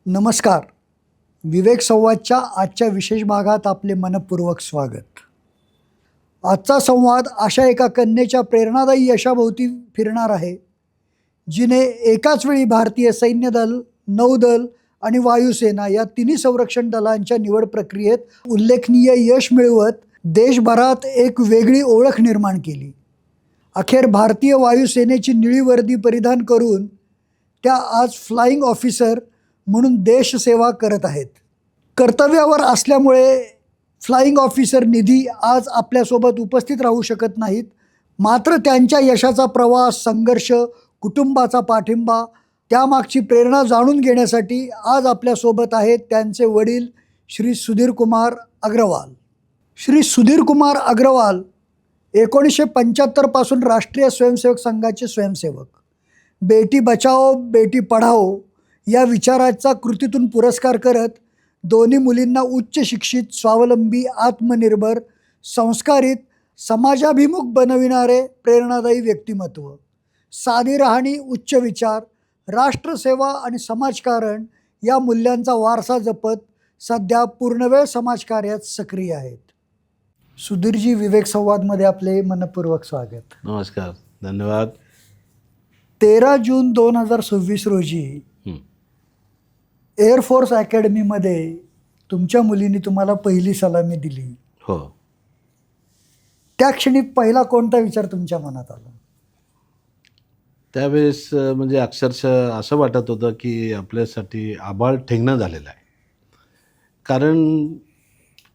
नमस्कार. विवेक संवादच्या आजच्या विशेष भागात आपले मनपूर्वक स्वागत. आजचा संवाद अशा एका कन्येच्या प्रेरणादायी यशाभोवती फिरणार आहे, जिने एकाच वेळी भारतीय सैन्य दल, नौदल आणि वायुसेना या तिन्ही संरक्षण दलांच्या निवड प्रक्रियेत उल्लेखनीय यश मिळवत देशभरात एक वेगळी ओळख निर्माण केली. अखेर भारतीय वायुसेनेची निळी वर्दी परिधान करून त्या आज फ्लाइंग ऑफिसर म्हणून देशसेवा करत आहेत. कर्तव्यावर असल्यामुळे फ्लाइंग ऑफिसर निधी आज आपल्यासोबत उपस्थित राहू शकत नाहीत. मात्र त्यांच्या यशाचा प्रवास, संघर्ष, कुटुंबाचा पाठिंबा, त्यामागची प्रेरणा जाणून घेण्यासाठी आज आपल्यासोबत आहेत त्यांचे वडील श्री सुधीर कुमार अग्रवाल. श्री सुधीर कुमार अग्रवाल 1975 पासून राष्ट्रीय स्वयंसेवक संघाचे स्वयंसेवक. बेटी बचाओ बेटी पढाओ या विचाराचा कृतीतून पुरस्कार करत दोन्ही मुलींना उच्च शिक्षित, स्वावलंबी, आत्मनिर्भर, संस्कारित, समाजाभिमुख बनविणारे प्रेरणादायी व्यक्तिमत्व. साधी राहणी, उच्च विचार, राष्ट्रसेवा आणि समाजकारण या मूल्यांचा वारसा जपत सध्या पूर्णवेळ समाजकार्यात सक्रिय आहेत. सुधीरजी, विवेक संवादमध्ये आपले मनपूर्वक स्वागत. नमस्कार, धन्यवाद. 13 जून 2026 रोजी एअरफोर्स अकॅडमीमध्ये तुमच्या मुलीने तुम्हाला पहिली सलामी दिली. हो, त्या क्षणी पहिला कोणता विचार तुमच्या मनात आला? त्यावेळेस म्हणजे अक्षरशः असं वाटत होतं की आपल्यासाठी आभाळ ठेंगणं झालेलं आहे. कारण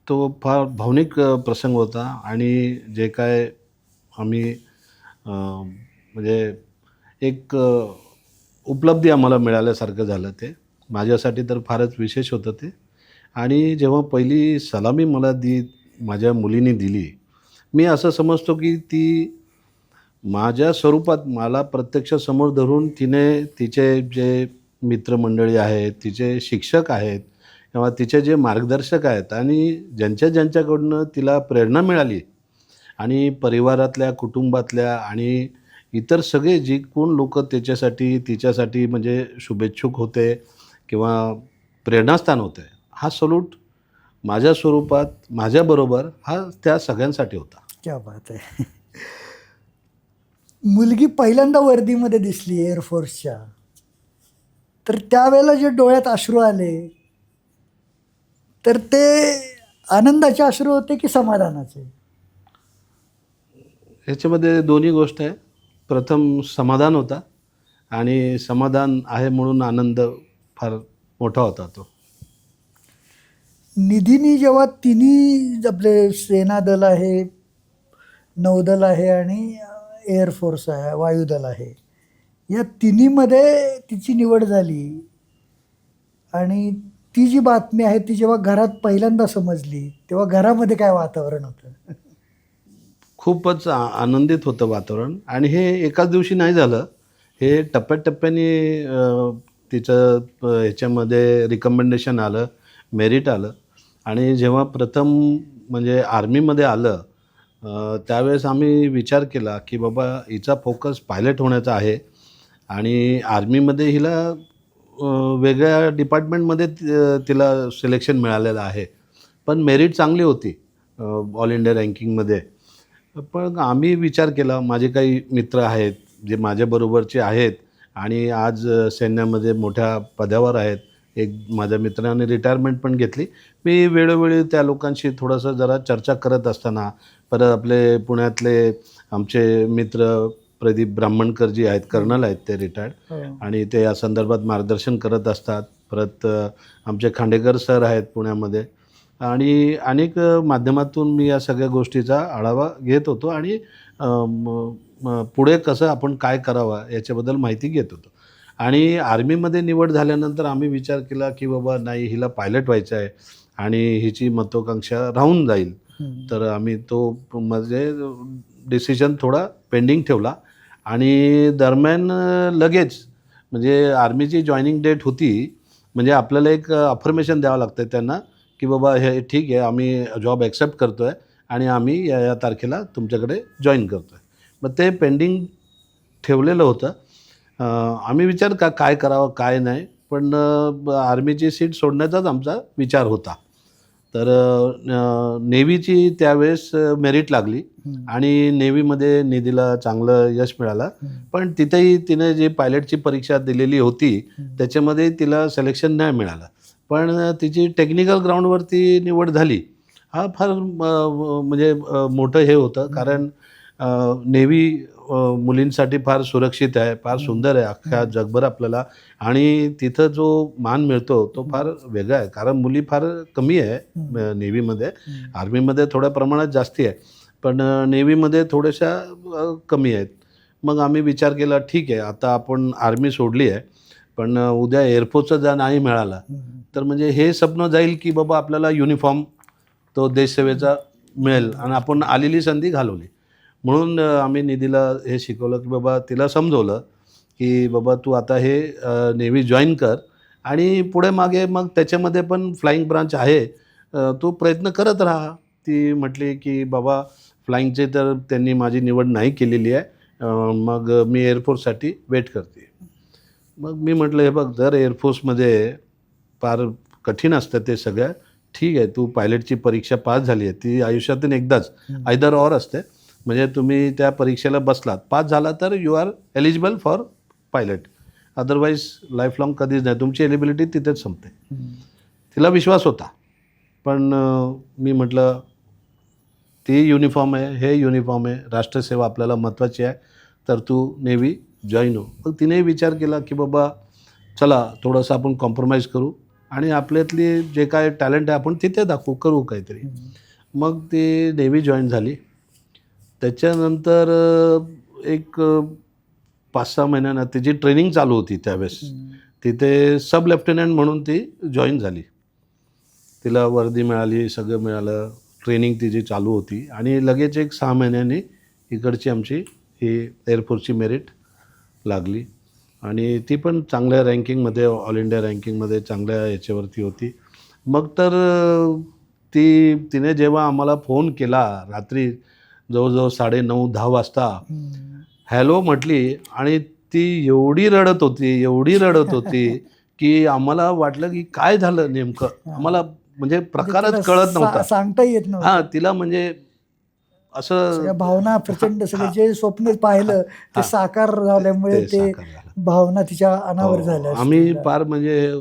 तो फार भावनिक प्रसंग होता आणि जे काय आम्ही म्हणजे एक उपलब्धी आम्हाला मिळाल्यासारखं झालं. ते माझ्यासाठी तर फारच विशेष होतं ते. आणि जेव्हा पहिली सलामी मला माझ्या मुलीने दिली, मी असं समजतो की ती माझ्या स्वरूपात मला प्रत्यक्ष समोर धरून तिने तिचे जे मित्रमंडळी आहेत, तिचे शिक्षक आहेत किंवा तिचे जे मार्गदर्शक आहेत आणि ज्यांच्याकडून तिला प्रेरणा मिळाली आणि परिवारातल्या, कुटुंबातल्या आणि इतर सगळे जी कोण लोक तिच्यासाठी म्हणजे शुभेच्छुक होते किंवा प्रेरणास्थान होते, हा सल्यूट माझ्या स्वरूपात माझ्याबरोबर हा त्या सगळ्यांसाठी होता. क्या बात आहे. मुलगी पहिल्यांदा वर्दीमध्ये दिसली एअरफोर्सच्या, तर त्यावेळेला जे डोळ्यात अश्रू आले, तर ते आनंदाचे अश्रू होते की समाधानाचे? ह्याच्यामध्ये दोन्ही गोष्ट आहे. प्रथम समाधान होता आणि समाधान आहे म्हणून आनंद फार मोठा होता. तो निधीनी जेव्हा तिन्ही आपले सेना दल आहे, नौदल आहे आणि एअरफोर्स आहे, वायुदल आहे, या तिन्हीमध्ये तिची निवड झाली आणि ती जी बातमी आहे ती जेव्हा घरात पहिल्यांदा समजली, तेव्हा घरामध्ये काय वातावरण होतं? खूपच आनंदित होतं वातावरण. आणि हे एकाच दिवशी नाही झालं, हे टप्प्याटप्प्याने तिचं ह्याच्यामध्ये रिकमेंडेशन आलं, मेरिट आलं. आणि जेव्हा प्रथम म्हणजे आर्मीमध्ये आलं, त्यावेळेस आम्ही विचार केला की बाबा हिचा फोकस पायलट होण्याचा आहे आणि आर्मीमध्ये हिला वेगळ्या डिपार्टमेंटमध्ये तिला सिलेक्शन मिळालेलं आहे. पण मेरिट चांगली होती ऑल इंडिया रँकिंगमध्ये. पण आम्ही विचार केला, माझे काही मित्र आहेत जे माझ्याबरोबरचे आहेत आणि आज सैन्यामध्ये मोठ्या पदावर आहेत. एक माझ्या मित्राने रिटायरमेंट पण घेतली. मी वेळोवेळी त्या लोकांशी थोडंसं जरा चर्चा करत असताना परत आपले पुण्यातले आमचे मित्र प्रदीप ब्राह्मणकर जी आहेत, कर्नल आहेत, ते रिटायर्ड, आणि ते या संदर्भात मार्गदर्शन करत असतात. परत आमचे खांडेकर सर आहेत पुण्यामध्ये, आणि अनेक माध्यमातून मी या सगळ्या गोष्टीचा आढावा घेत होतो आणि पुढे कसं आपण काय करावं याच्याबद्दल माहिती घेत होतो. आणि आर्मीमध्ये निवड झाल्यानंतर आम्ही विचार केला की बाबा नाही, हिला पायलट व्हायचं आहे आणि हिची महत्त्वाकांक्षा राहून जाईल. तर आम्ही तो म्हणजे डिसिजन थोडा पेंडिंग ठेवला आणि दरम्यान लगेच म्हणजे आर्मीची जॉईनिंग डेट होती. म्हणजे आपल्याला एक अफर्मेशन द्यावं लागतं त्यांना की बाबा हे ठीक आहे, आम्ही जॉब ॲक्सेप्ट करतो आहे आणि आम्ही या तारखेला तुमच्याकडे जॉईन करतो आहे. मग ते पेंडिंग ठेवलेलं होतं. आम्ही विचार काय करावं काय नाही. पण आर्मीची सीट सोडण्याचाच आमचा विचार होता. तर नेव्हीची त्यावेळेस मेरिट लागली आणि नेव्हीमध्ये निधीला चांगलं यश मिळालं. पण तिथेही तिने जी पायलटची परीक्षा दिलेली होती त्याच्यामध्ये तिला सिलेक्शन नाही मिळालं. पण तिची टेक्निकल ग्राउंडवरती निवड झाली. हा फार म्हणजे मोठं हे होतं, कारण नेव्ही मुलींसाठी फार सुरक्षित आहे, फार सुंदर आहे अख्ख्या जगभर आपल्याला. आणि तिथं जो मान मिळतो तो फार वेगळा आहे, कारण मुली फार कमी आहे नेव्हीमध्ये. आर्मीमध्ये थोड्या प्रमाणात जास्ती आहे, पण नेव्हीमध्ये थोड्याशा कमी आहेत. मग आम्ही विचार केला, ठीक आहे आता आपण आर्मी सोडली आहे, पण उद्या एअरफोर्सचं जर नाही मिळालं तर म्हणजे हे स्वप्न जाईल की बाबा आपल्याला युनिफॉर्म तो देशसेवेचा मिळेल, आणि आपण आलेली संधी घालवली. म्हणून आम्ही निधीला हे शिकवलं की बाबा, तिला समजवलं की बाबा तू आता हे नेव्ही जॉईन कर आणि पुढे मागे मग त्याच्यामध्ये पण फ्लाईंग ब्रांच आहे, तू प्रयत्न करत राहा. ती म्हटली की बाबा फ्लाईंगचे तर त्यांनी माझी निवड नाही केलेली आहे, मग मी एअरफोर्ससाठी वेट करते. मग मी म्हटलं हे बघ, जर एअरफोर्समध्ये फार कठीण असतं ते सगळं, ठीक आहे तू पायलटची परीक्षा पास झाली आहे, ती आयुष्यातून एकदाच आयदर ऑर असते. म्हणजे तुम्ही त्या परीक्षेला बसलात, पास झाला तर you are eligible for pilot, otherwise life long कधीच नाही, तुमची एलिबिलिटी तिथेच संपते. तिला विश्वास होता. पण मी म्हटलं ती युनिफॉर्म आहे, हे युनिफॉर्म आहे, राष्ट्रसेवा आपल्याला महत्त्वाची आहे, तर तू नेव्ही जॉईन हो. मग तिने विचार केला की बाबा चला थोडंसं आपण कॉम्प्रोमाइज करू आणि आपल्यातली जे काय टॅलेंट आहे आपण तिथे दाखवू, करू काहीतरी. मग ती नेव्ही जॉईन झाली. त्याच्यानंतर एक 5-6 महिन्यांना तिची ट्रेनिंग चालू होती त्यावेळेस. तिथे सब लेफ्टनंट म्हणून ती जॉईन झाली. तिला वर्दी मिळाली, सगळं मिळालं, ट्रेनिंग तिची चालू होती आणि लगेच एक 6 महिन्यांनी इकडची आमची ही एअरफोर्सची मेरिट लागली आणि ती पण चांगल्या रँकिंगमध्ये, ऑल इंडिया रँकिंगमध्ये चांगल्या याच्यावरती होती. मग तर तिने जेव्हा आम्हाला फोन केला रात्री जवळजवळ 9:30-10 वाजता, हॅलो म्हटली, आणि ती एवढी रडत होती की आम्हाला वाटलं की काय झालं नेमकं. आम्हाला म्हणजे प्रकारच कळत नव्हता, सांगता येत नव्हतं. हां. तिला म्हणजे असं सगळ्या भावना प्रचंड, सगळे जे स्वप्न पाहिलं ते साकार झाल्यामुळे ते साकार झालं. भावना तिच्या अनावर झाल्या. आम्ही फार म्हणजे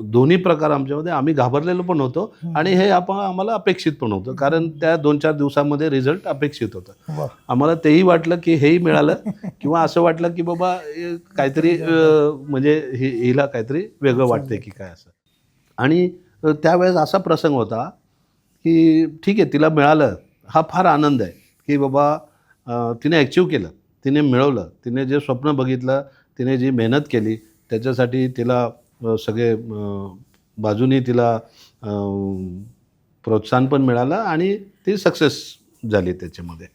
दोन्ही प्रकार आमच्यामध्ये, आम्ही घाबरलेलो पण होतो आणि हे आम्हाला अपेक्षित पण होतं, कारण त्या 2-4 दिवसामध्ये रिझल्ट अपेक्षित होतं. आम्हाला तेही वाटलं की हेही मिळालं किंवा असं वाटलं की बाबा काहीतरी म्हणजे हिला काहीतरी वेगळं वाटतंय की काय असं. आणि त्यावेळेस असा प्रसंग होता की ठीक आहे तिला मिळालं, हा फार आनंद आहे की बाबा तिने ॲचिव्ह केलं, तिने मिळवलं, तिने जे स्वप्न बघितलं, तिने जी मेहनत केली त्याच्यासाठी तिला सगळे बाजूनी तिला प्रोत्साहन पण मिळालं आणि ती सक्सेस झाली त्याच्यामध्ये.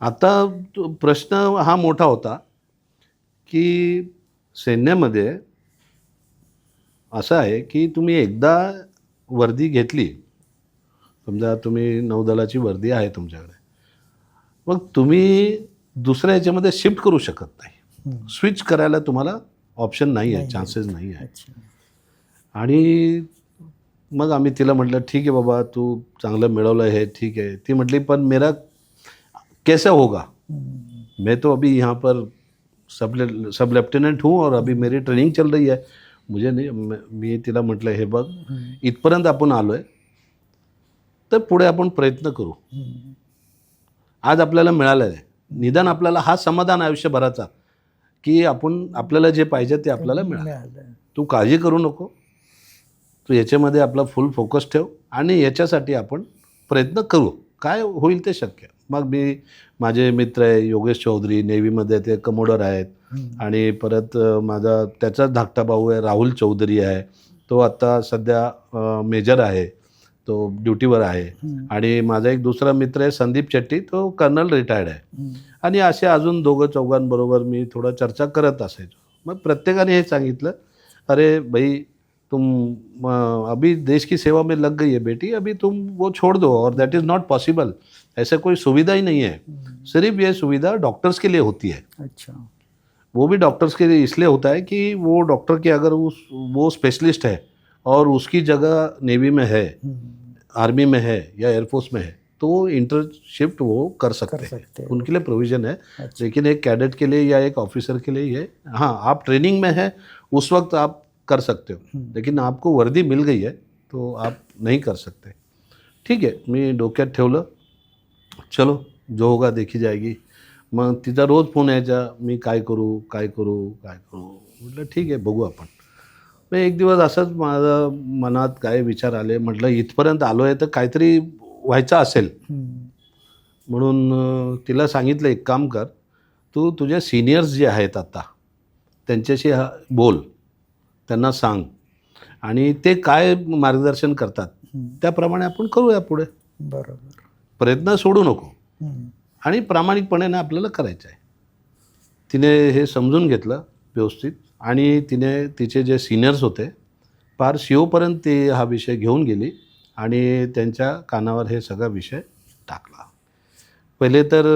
आता प्रश्न हा मोठा होता की सैन्यामध्ये असं आहे की तुम्ही एकदा वर्दी घेतली, समजा तुम्ही नौदलाची वर्दी आहे तुमच्याकडे, मग तुम्ही दुसऱ्या याच्यामध्ये शिफ्ट करू शकत नाही, स्विच करायला तुम्हाला ऑप्शन नाही आहे, चान्सेस नाही आहे. आणि मग आम्ही तिला म्हटलं ठीक आहे बाबा तू चांगलं मिळवलं हे ठीक आहे. ती म्हटली पण मेरा कैसा होगा, मैं तो अभी यहाँ पर सब लेफ्टिनेंट हूँ और अभी मेरी ट्रेनिंग चल रही है, मुझे नाही. मी तिला म्हटलं हे बघ, इथपर्यंत आपण आलो आहे तर पुढे आपण प्रयत्न करू. आज आपल्याला मिळालं आहे, निदान आपल्याला हा समाधान आयुष्यभराचा की आपल्याला जे पाहिजे ते आपल्याला मिळालं. तू काळजी करू नको, तू याच्यामध्ये आपला फुल फोकस ठेव आणि याच्यासाठी आपण प्रयत्न करू, काय होईल ते शक्य. मग माझे मित्र आहे योगेश चौधरी, नेव्हीमध्ये ते कमोडर आहेत, आणि परत माझा त्याचाच धाकटा भाऊ आहे राहुल चौधरी आहे, तो आत्ता सध्या मेजर आहे, तो ड्युटीवर आहे. आणि माझा एक दुसरा मित्र आहे संदीप शेट्टी, तो कर्नल रिटायर्ड आहे. आणि असे अजून 2-4 मी थोडं चर्चा करत असायचो. मग प्रत्येकाने हे सांगितलं, अरे भाई तुम अभी देश की सेवा में लग गई है बेटी, अभी तुम वो छोड़ दो, और दैट इज़ नॉट पॉसिबल. ऐसा कोई सुविधा ही नहीं है, सिर्फ ये सुविधा डॉक्टर्स के लिए होती है. अच्छा. वो भी डॉक्टर्स के लिए इसलिए होता है कि वो डॉक्टर की अगर वो स्पेशलिस्ट है और उसकी जगह नेवी में है, आर्मी में है या एयरफोर्स में है, तो वो इंटरशिफ्ट वो कर सकते हैं, उनके लिए प्रोविज़न है। अच्छा। लेकिन एक कैडेट के लिए या एक ऑफिसर के लिए ये, हाँ आप ट्रेनिंग में है उस वक्त आप कर सकते हो, लेकिन आपको वर्दी मिल गई है तो आप नाही कर सकते. ठीक आहे, मी डोक्यात ठेवलं, चलो जो होगा देखी जाएगी. मग तिचा रोज फोन यायचा, मी काय करू काय करू काय करू. म्हटलं ठीक आहे बघू आपण. मग एक दिवस असंच माझं मनात काय विचार आले, म्हटलं इथपर्यंत आलो आहे तर काहीतरी व्हायचं असेल. म्हणून तिला सांगितलं एक काम कर, तू तुझे सिनियर्स जे आहेत आता त्यांच्याशी बोल, त्यांना सांग आणि ते काय मार्गदर्शन करतात त्याप्रमाणे आपण करूया पुढे. बरोबर. प्रयत्न सोडू नको आणि प्रामाणिकपणे ना आपल्याला करायचं आहे. तिने हे समजून घेतलं व्यवस्थित आणि तिने तिचे जे सिनियर्स होते पार सीओपर्यंत ती हा विषय घेऊन गेली आणि त्यांच्या कानावर हे सगळा विषय टाकला. पहिले तर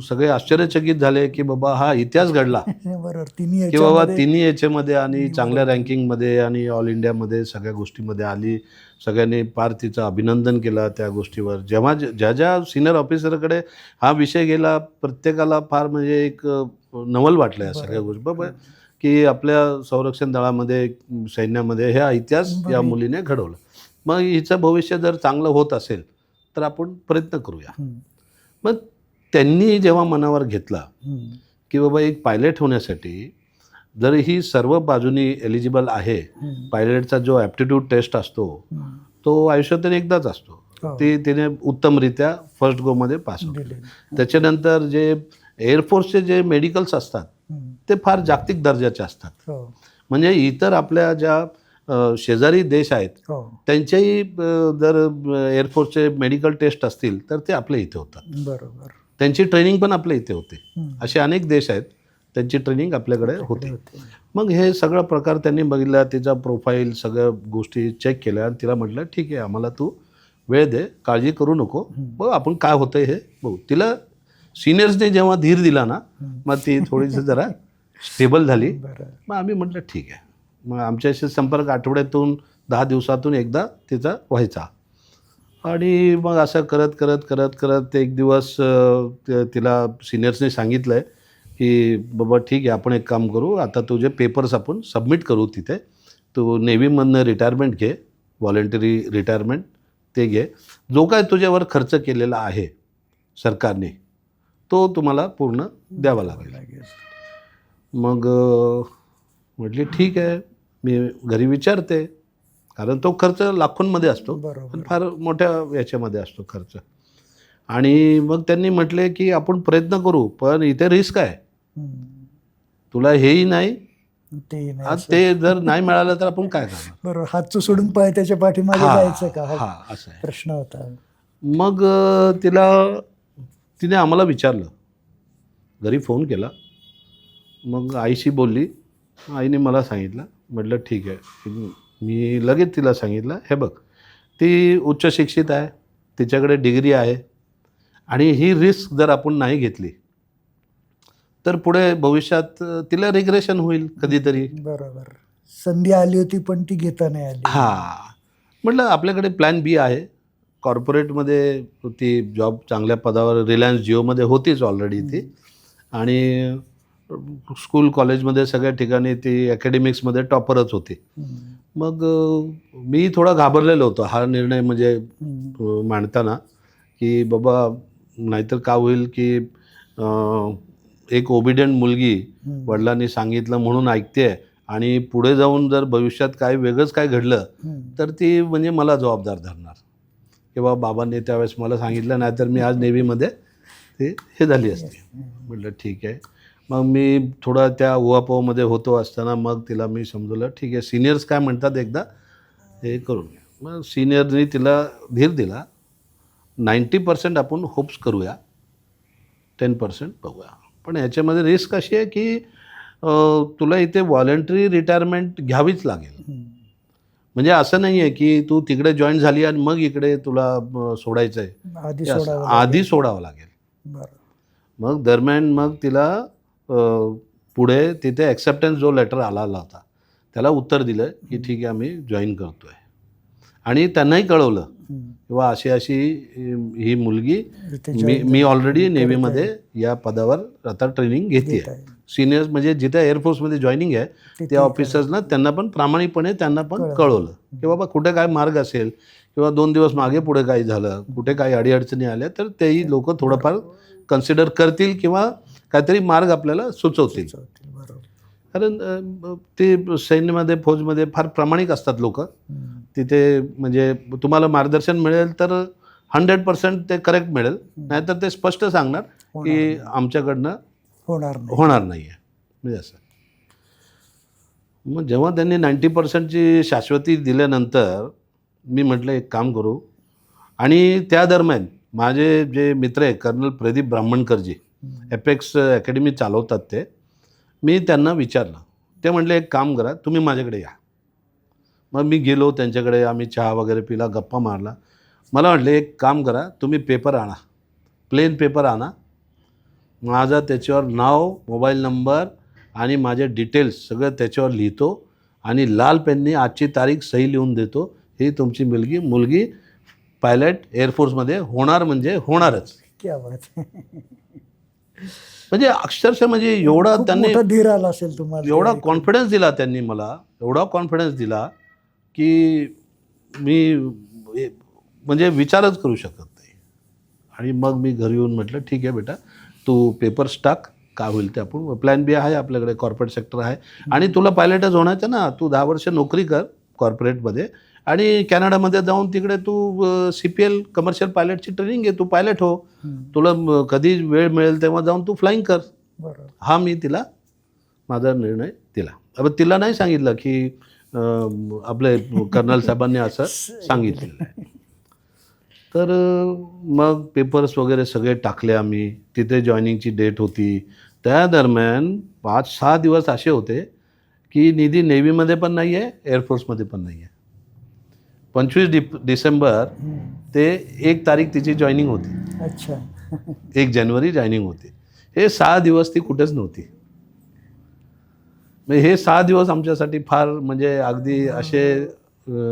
सगळे आश्चर्यचकित झाले की बाबा हा इतिहास घडला बरोबर. तिन्ही की बाबा तिन्ही याच्यामध्ये आणि चांगल्या रँकिंगमध्ये आणि ऑल इंडियामध्ये सगळ्या गोष्टीमध्ये आली. सगळ्यांनी फार तिचं अभिनंदन केलं त्या गोष्टीवर. जेव्हा ज्या ज्या सिनियर ऑफिसरकडे हा विषय गेला प्रत्येकाला फार म्हणजे एक नवल वाटलं या सगळ्या गोष्टी. बाबा की आपल्या संरक्षण दलामध्ये सैन्यामध्ये हा इतिहास या मुलीने घडवला. मग हिचं भविष्य जर चांगलं होत असेल तर आपण प्रयत्न करूया. मग त्यांनी जेव्हा मनावर घेतला की बाबा एक पायलट होण्यासाठी जर ही सर्व बाजूनी एलिजिबल आहे, पायलटचा जो ॲप्टिट्यूड टेस्ट असतो तो आयुष्यातून एकदाच असतो, ती तिने उत्तमरित्या फर्स्ट गोमध्ये पास केली. त्याच्यानंतर जे एअरफोर्सचे जे मेडिकल्स असतात ते फार जागतिक दर्जाचे असतात. म्हणजे इतर आपल्या ज्या शेजारी देश आहेत त्यांच्याही जर एअरफोर्सचे मेडिकल टेस्ट असतील तर ते आपल्या इथे होतात. बरोबर. त्यांची ट्रेनिंग पण आपल्या इथे होते. असे अनेक देश आहेत त्यांची ट्रेनिंग आपल्याकडे होते. मग हे सगळं प्रकार त्यांनी बघितला, तिचा प्रोफाईल सगळ्या गोष्टी चेक केल्या आणि तिला म्हटलं ठीक आहे आम्हाला तू वेळ दे, काळजी करू नको, बघ आपण काय होतं हे बघू. तिला सिनियर्सने जेव्हा धीर दिला ना मग ती थोडीशी जरा स्टेबल झाली. मग आम्ही म्हटलं ठीक आहे. मग आमच्याशी संपर्क आठवड्यातून 10 दिवसातून एकदा तिचा व्हायचा आणि मग असं करत करत करत करत एक दिवस तिला सिनियर्सने सांगितलं आहे की बाबा ठीक आहे आपण एक काम करू, आता तुझे पेपर्स आपण सबमिट करू तिथे, तू नेव्हीमधनं रिटायरमेंट घे, व्हॉलेंटरी रिटायरमेंट ते घे, जो काय तुझ्यावर खर्च केलेला आहे सरकारने तो तुम्हाला पूर्ण द्यावा लागेल. मग म्हटली ठीक आहे मी घरी विचारते, कारण तो खर्च लाखोंमध्ये असतो, पण फार मोठ्या याच्यामध्ये असतो खर्च. आणि मग त्यांनी म्हटले की आपण प्रयत्न करू पण इथे रिस्क आहे, तुला हेही नाही ते जर नाही मिळालं तर आपण काय करणार. बरोबर. हातचं सोडून पाय त्याच्या पाठीमागे जायचं का हा असं आहे प्रश्न होता. मग तिने आम्हाला विचारलं, घरी फोन केला, मग आईशी बोलली, आईने मला सांगितलं. म्हटलं ठीक आहे. मी लगेच तिला सांगितलं हे बघ ती उच्च शिक्षित आहे, तिच्याकडे डिग्री आहे आणि ही रिस्क जर आपण नाही घेतली तर पुढे भविष्यात तिला रिग्रेशन होईल कधीतरी. बरोबर. संधी आली होती पण ती घेता नाही आली. म्हटलं आपल्याकडे प्लॅन बी आहे. कॉर्पोरेटमध्ये ती जॉब चांगल्या पदावर रिलायन्स जिओमध्ये होतीच ऑलरेडी ती आणि स्कूल कॉलेजमध्ये सगळ्या ठिकाणी ती अकॅडमिक्समध्ये टॉपरच होती. मग मी थोडा घाबरलेलो होतो हा निर्णय म्हणजे मांडताना की बाबा नाहीतर का होईल की एक ओबिडियंट मुलगी वडिलांनी सांगितलं म्हणून ऐकते आणि पुढे जाऊन जर भविष्यात काय वेगळंच काय घडलं तर ती म्हणजे मला जबाबदार धरणार की बाबांनी त्यावेळेस मला सांगितलं नाही तर मी आज नेव्हीमध्ये ते हे झाली असते. म्हटलं ठीक आहे. मग मी थोडा त्या उहापोहामध्ये होतो असताना मग तिला मी समजवलं ठीक आहे सिनियर्स काय म्हणतात एकदा हे करून घ्या. मग सिनियरनी तिला धीर दिला. 90% आपण होप्स करूया, 10% बघूया, पण याच्यामध्ये रिस्क अशी आहे की तुला इथे व्हॉलेंटरी रिटायरमेंट घ्यावीच लागेल. म्हणजे असं नाही आहे की तू तिकडे जॉईन झाली आणि मग इकडे तुला सोडायचं आहे, आधी सोडावं लागेल. मग दरम्यान मग तिला पुढे तिथे ॲक्सेप्टन्स जो लेटर आला होता त्याला उत्तर दिलं की ठीक आहे आम्ही जॉईन करतो आहे. आणि त्यांनाही कळवलं किंवा अशी अशी ही मुलगी मी ऑलरेडी नेव्हीमध्ये या पदावर आता ट्रेनिंग घेते आहे. सिनियर्स म्हणजे जिथे एअरफोर्समध्ये जॉईनिंग आहे त्या ऑफिसर्सना त्यांना पण प्रामाणिकपणे त्यांना पण कळवलं की बाबा कुठे काय मार्ग असेल किंवा 2 दिवस मागे पुढे काही झालं, कुठे काही अडीअडचणी आल्या तर तेही लोक थोडंफार कन्सिडर करतील किंवा काहीतरी मार्ग आपल्याला सुचवतील. कारण ते सैन्यामध्ये फौजमध्ये फार प्रामाणिक असतात लोक. तिथे म्हणजे तुम्हाला मार्गदर्शन मिळेल तर 100% ते करेक्ट मिळेल, नाहीतर ते स्पष्ट सांगणार की आमच्याकडनं होणार नाही आहे म्हणजे असं. मग जेव्हा त्यांनी 90%ची शाश्वती दिल्यानंतर मी म्हटलं एक काम करू. आणि त्या दरम्यान माझे जे मित्र आहे कर्नल प्रदीप ब्राह्मणकरजी एपेक्स अकॅडमी चालवतात ते, मी त्यांना विचारलं. ते म्हटले एक काम करा तुम्ही माझ्याकडे या. मग मी गेलो त्यांच्याकडे, आम्ही चहा वगैरे पिला, गप्पा मारला. मला म्हटले एक काम करा तुम्ही पेपर आणा, प्लेन पेपर आणा, माझा त्याच्यावर नाव, मोबाईल नंबर आणि माझे डिटेल्स सगळं त्याच्यावर लिहितो आणि लाल पेनने आजची तारीख सही लिहून देतो. ही तुमची मुलगी पायलट एअरफोर्समध्ये होणार म्हणजे होणारच. क्या बात. म्हणजे अक्षरशः म्हणजे एवढा त्यांनी धीर आला असेल तुम्हाला, एवढा कॉन्फिडन्स दिला त्यांनी मला, एवढा कॉन्फिडन्स दिला की मी म्हणजे विचारच करू शकत नाही. आणि मग मी घरी येऊन म्हटलं ठीक आहे बेटा तू पेपर्स टाक, काय होईल ते आपण प्लॅन बी आहे आपल्याकडे, कॉर्पोरेट सेक्टर आहे आणि तुला पायलटच होण्याचं ना, तू 10 वर्ष नोकरी कर कॉर्पोरेटमध्ये आणि कॅनडामध्ये जाऊन तिकडे तू CPL कमर्शियल पायलटची ट्रेनिंग घे, तू पायलट हो, तुला कधी वेळ मिळेल तेव्हा जाऊन तू फ्लाईंग कर. हा मी तिला माझा निर्णय दिला. अब तिला नाही सांगितलं की आपले कर्नल साहेबांनी असं सांगितलेलं आहे. तर मग पेपर्स वगैरे सगळे टाकले आम्ही. तिथे जॉईनिंगची डेट होती. त्या दरम्यान 5-6 दिवस असे होते की निधी नेव्हीमध्ये पण नाही आहे, एअरफोर्समध्ये पण नाही आहे. 25 डिसेंबर ते 1 तारीख तिची जॉईनिंग होती. अच्छा. 1 जानेवारी जॉईनिंग होती. हे 6 दिवस ती कुठेच नव्हती. म्हणजे हे 6 दिवस आमच्यासाठी फार म्हणजे अगदी असे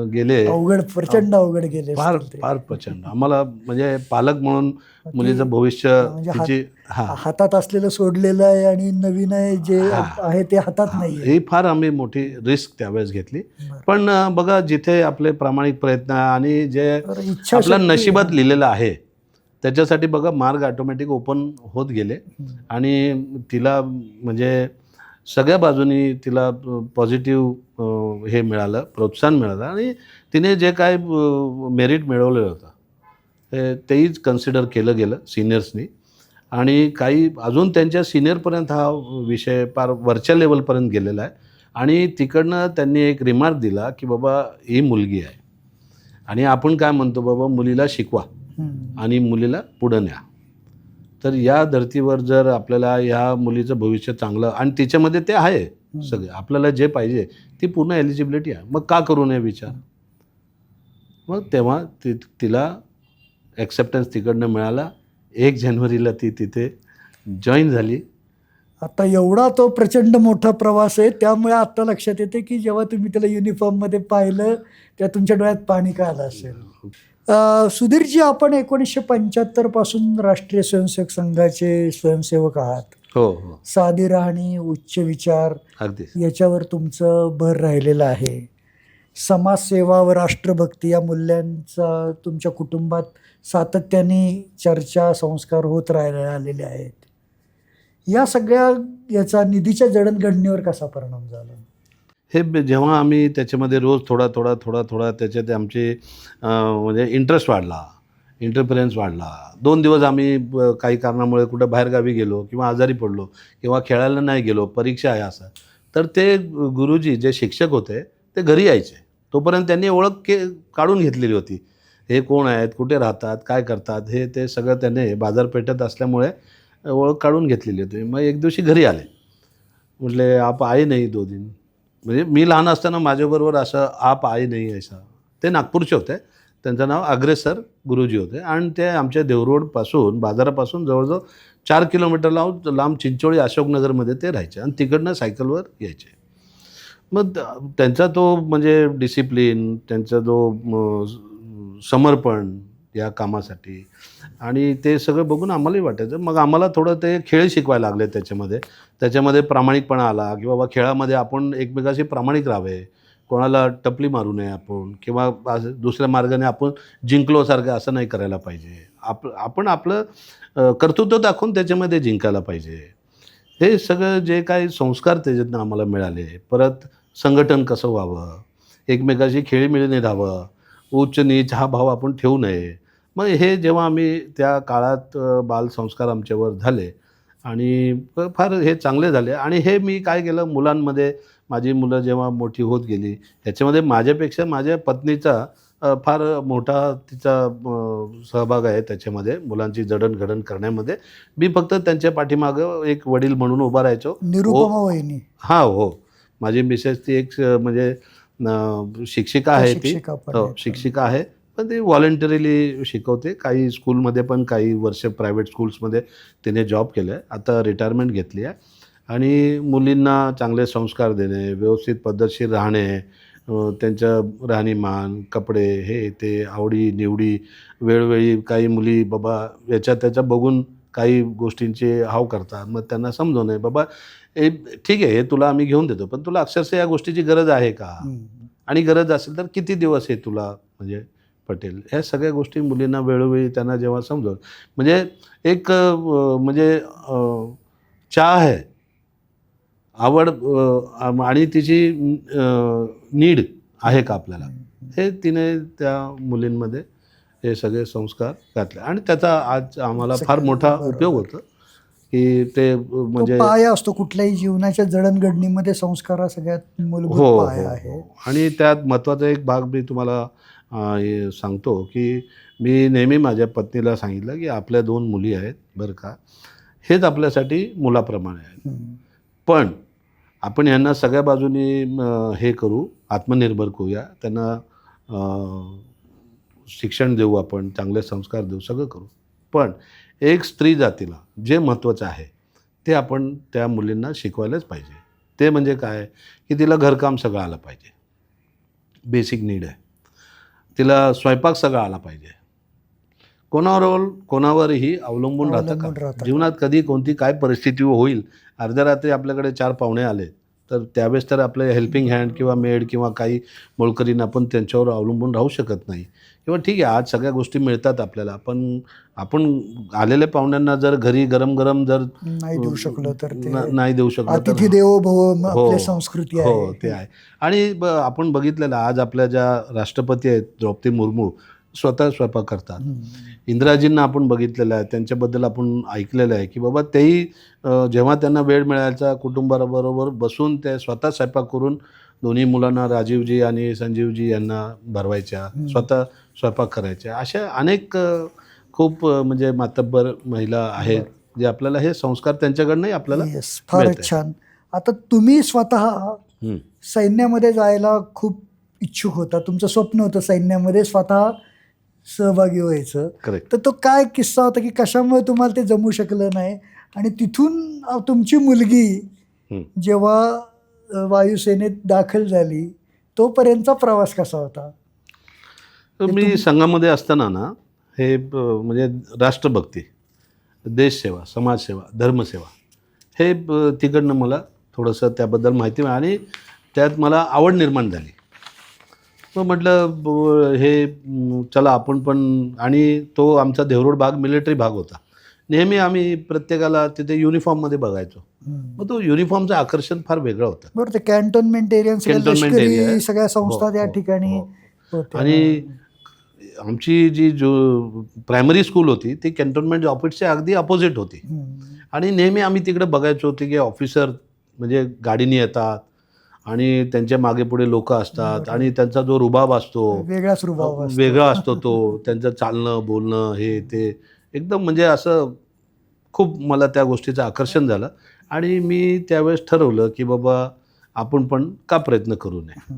गेले, अवघड, प्रचंड अवघड गेले. फार प्रचंड. आम्हाला म्हणजे पालक म्हणून मुलीचं भविष्य तिची हातात असलेलं सोडलेलं आहे आणि नवीन आहे जे आहे ते हातात नाही. ही फार आम्ही मोठी रिस्क त्यावेळेस घेतली. पण बघा जिथे आपले प्रामाणिक प्रयत्न आणि जे आपल्या नशिबात लिहिलेलं आहे त्याच्यासाठी बघा मार्ग ऑटोमॅटिक ओपन होत गेले. आणि तिला म्हणजे सगळ्या बाजूनी तिला पॉझिटिव्ह हे मिळालं, प्रोत्साहन मिळालं आणि तिने जे काय मेरिट मिळवलेलं होतं तेहीच कन्सिडर केलं गेलं सिनियर्सनी. आणि काही अजून त्यांच्या सिनियरपर्यंत हा विषय फार वरच्या लेवलपर्यंत गेलेला आहे. आणि तिकडनं त्यांनी एक रिमार्क दिला की बाबा ही मुलगी आहे आणि आपण काय म्हणतो बाबा मुलीला शिकवा आणि मुलीला पुढं न्या. तर या धर्तीवर जर आपल्याला ह्या मुलीचं भविष्य चांगलं आणि तिच्यामध्ये ते आहे सगळे आपल्याला जे पाहिजे ती पूर्ण एलिजिबिलिटी आहे, मग का करू नये विचार. मग तेव्हा तिला ॲक्सेप्टन्स तिकडनं मिळाला. 1 जानेवारीला ती तिथे जॉईन झाली. आता एवढा तो प्रचंड मोठा प्रवास आहे, त्यामुळे आता लक्षात येते की जेव्हा तुम्ही त्याला युनिफॉर्ममध्ये पाहिलं तेव्हा तुमच्या डोळ्यात पाणी का आलं असेल. सुधीरजी, आपण 1975 पासून राष्ट्रीय स्वयंसेवक संघाचे स्वयंसेवक आहात. हो हो. साधी राहणी, उच्च विचार अगदी याच्यावर तुमचं भर राहिलेलं आहे. समाजसेवा व राष्ट्रभक्ती या मूल्यांचा तुमच्या कुटुंबात सातत्याने चर्चा, संस्कार होत आलेले आहेत. या सगळ्या याचा निधीच्या जडणघडणीवर कसा परिणाम झाला? हे जेव्हा आम्ही त्याच्यामध्ये रोज थोडा त्याच्यात आमचे म्हणजे इंटरेस्ट वाढला, इंटरफरन्स वाढला. 2 दिवस आम्ही काही कारणामुळे कुठं बाहेरगावी गेलो किंवा आजारी पडलो किंवा खेळायला नाही गेलो, परीक्षा आहे असं, तर ते गुरुजी जे शिक्षक होते ते घरी यायचे. तोपर्यंत त्यांनी ओळख काढून घेतलेली होती. हे कोण आहेत, कुठे राहतात, काय करतात, हे ते सगळं त्याने बाजारपेठेत असल्यामुळे ओळख काढून घेतलेली होती. मग एक दिवशी घरी आले. म्हटले आप आए नाही 2 दिन. म्हणजे मी लहान असताना माझ्याबरोबर असं आप आए नाही ऐसा. ते नागपूरचे होते. त्यांचं नाव अग्रेसर गुरुजी होते आणि ते आमच्या देवरोडपासून बाजारापासून जवळजवळ 4 किलोमीटर लांब चिंचोळी अशोकनगरमध्ये ते राहायचे आणि तिकडनं सायकलवर यायचे. मग त्यांचा तो म्हणजे डिसिप्लिन, त्यांचा जो समर्पण या कामासाठी आणि ते सगळं बघून आम्हालाही वाटायचं. मग आम्हाला थोडं ते खेळ शिकवायला लागले त्याच्यामध्ये प्रामाणिकपणा आला की बाबा खेळामध्ये आपण एकमेकाशी प्रामाणिक राहावे, कोणाला टपली मारू नये आपण किंवा दुसऱ्या मार्गाने आपण जिंकलोसारखं असं नाही करायला पाहिजे. आपण आपलं कर्तृत्व दाखवून त्याच्यामध्ये जिंकायला पाहिजे. हे सगळं जे काही संस्कार त्याच्यातनं आम्हाला मिळाले. परत संघटन कसं व्हावं, एकमेकाशी खेळीमेळीने राहावं, उच्च नीच हा भाव आपण ठेवू नये. मग हे जेव्हा आम्ही त्या काळात बालसंस्कार आमच्यावर झाले आणि फार हे चांगले झाले आणि हे मी काय केलं मुलांमध्ये, माझी मुलं जेव्हा मोठी होत गेली ह्याच्यामध्ये माझ्यापेक्षा माझ्या पत्नीचा फार मोठा तिचा सहभाग आहे त्याच्यामध्ये, मुलांची जडणघडण करण्यामध्ये. मी फक्त त्यांच्या पाठीमागं एक वडील म्हणून उभा राहायचो. निरुपमा वहिनी हां, हो. माझी मिसेस ती एक म्हणजे शिक्षिका आहे. ती शिक्षिका आहे, पण ती व्हॉलंटरीली शिकवते. काही स्कूलमध्ये पण काही वर्ष प्रायव्हेट स्कूल्समध्ये तिने जॉब केलं आहे. आता रिटायरमेंट घेतली आहे आणि मुलींना चांगले संस्कार देणे, व्यवस्थित पद्धतशीर राहणे, त्यांचं राहणीमान, कपडे, हे ते आवडी निवडी, वेळोवेळी काही मुली बाबा याच्या त्याच्या बघून काही गोष्टींचे हाव करतात. मग त्यांना समजवणे, बाबा हे ठीक आहे, हे तुला आम्ही घेऊन देतो, पण तुला अक्षरशः या गोष्टीची गरज आहे का? आणि गरज असेल तर किती दिवस हे तुला म्हणजे पटेल? ह्या सगळ्या गोष्टी मुलींना वेळोवेळी त्यांना जेव्हा समजवत म्हणजे एक म्हणजे चाह आहे, आवड आणि तिची नीड आहे का आपल्याला, हे तिने त्या मुलींमध्ये हे सगळे संस्कार घातले आणि त्याचा आज आम्हाला फार मोठा उपयोग होतो की ते म्हणजे पाया असतो कुठल्याही जीवनाच्या जडणघडणीमध्ये. संस्कार हा सगळ्यात मूलभूत पाया आहे. आणि त्यात महत्त्वाचा एक भाग मी तुम्हाला हे सांगतो की मी नेहमी माझ्या पत्नीला सांगितलं की आपल्या 2 मुली आहेत बरं का, हेच आपल्यासाठी मुलाप्रमाणे आहेत, पण आपण यांना सगळ्या बाजूनी हे करू, आत्मनिर्भर करूया, त्यांना शिक्षण देऊ, आपण चांगले संस्कार देऊ, सगळं करू, पण एक स्त्री जातीला जे महत्त्वाचं आहे ते आपण त्या मुलींना शिकवायलाच पाहिजे. ते म्हणजे काय की तिला घरकाम सगळं आलं पाहिजे, बेसिक नीड आहे. तिला स्वयंपाक सगळं आला पाहिजे. कोणावरही अवलंबून राहतं का? जीवनात कधी कोणती काय परिस्थिती होईल, अर्ध्या रात्री आपल्याकडे 4 पाहुणे आले तर त्यावेळेस तर आपले हेल्पिंग हँड किंवा मेड किंवा काही मोलकरीण आपण त्यांच्यावर अवलंबून राहू शकत नाही. किंवा ठीक आहे आज सगळ्या गोष्टी मिळतात आपल्याला, पण आपण आलेल्या पाहुण्यांना जर घरी गरम गरम जर नाही देऊ शकलो तर नाही देऊ शकलो तर अतिथी देवो भव आपली संस्कृती आहे. हो, ते आहे. आणि आपण बघितलेलं आज आपल्या ज्या राष्ट्रपती आहेत द्रौपदी मुर्मू स्वतः स्वयंपाक करतात. इंदिराजींना आपण बघितलेलं आहे, त्यांच्याबद्दल आपण ऐकलेलं आहे की बाबा तेही जेव्हा त्यांना वेळ मिळायचा कुटुंबाबरोबर बसून ते स्वतः स्वयंपाक करून दोन्ही मुलांना, राजीवजी आणि संजीवजी यांना भरवायच्या, स्वतः स्वयंपाक करायच्या. अशा अनेक खूप म्हणजे मातब्बर महिला आहेत जे आपल्याला हे संस्कार त्यांच्याकडनंही आपल्याला फारच छान. आता तुम्ही स्वतः सैन्यामध्ये जायला खूप इच्छुक होता, तुमचं स्वप्न होतं सैन्यामध्ये स्वतः सहभागी व्हायचं. तर तो काय किस्सा होता की कशामुळे तुम्हाला ते जमू शकलं नाही आणि तिथून तुमची मुलगी जेव्हा वायुसेनेत दाखल झाली तोपर्यंतचा प्रवास कसा होता? मी संघामध्ये असताना ना हे म्हणजे राष्ट्रभक्ती, देशसेवा, समाजसेवा, धर्मसेवा हे तिकडनं मला थोडंसं त्याबद्दल माहिती मिळाली आणि त्यात मला आवड निर्माण झाली. मग म्हटलं हे चला आपण पण, आणि तो आमचा देवरोड भाग मिलिटरी भाग होता. नेहमी आम्ही प्रत्येकाला तिथे युनिफॉर्ममध्ये बघायचो. मग तो युनिफॉर्मचं आकर्षण फार वेगळं होतं. बरं, ते कॅन्टोन्मेंट एरिया सगळ्या संस्था त्या ठिकाणी होत्या. आणि आमची जी प्रायमरी स्कूल होती ती कॅन्टोन्मेंट ऑफिसच्या अगदी अपोजिट होती. आणि नेहमी आम्ही तिकडे बघायचो की ऑफिसर म्हणजे गाडीने येतात आणि त्यांच्या मागे पुढे लोक असतात आणि त्यांचा जो रुबाब असतो वेगळा असतो, तो त्यांचं चालणं बोलणं हे ते एकदम म्हणजे असं खूप मला त्या गोष्टीचं आकर्षण झालं. आणि मी त्यावेळेस ठरवलं की बाबा आपण पण का प्रयत्न करू नये.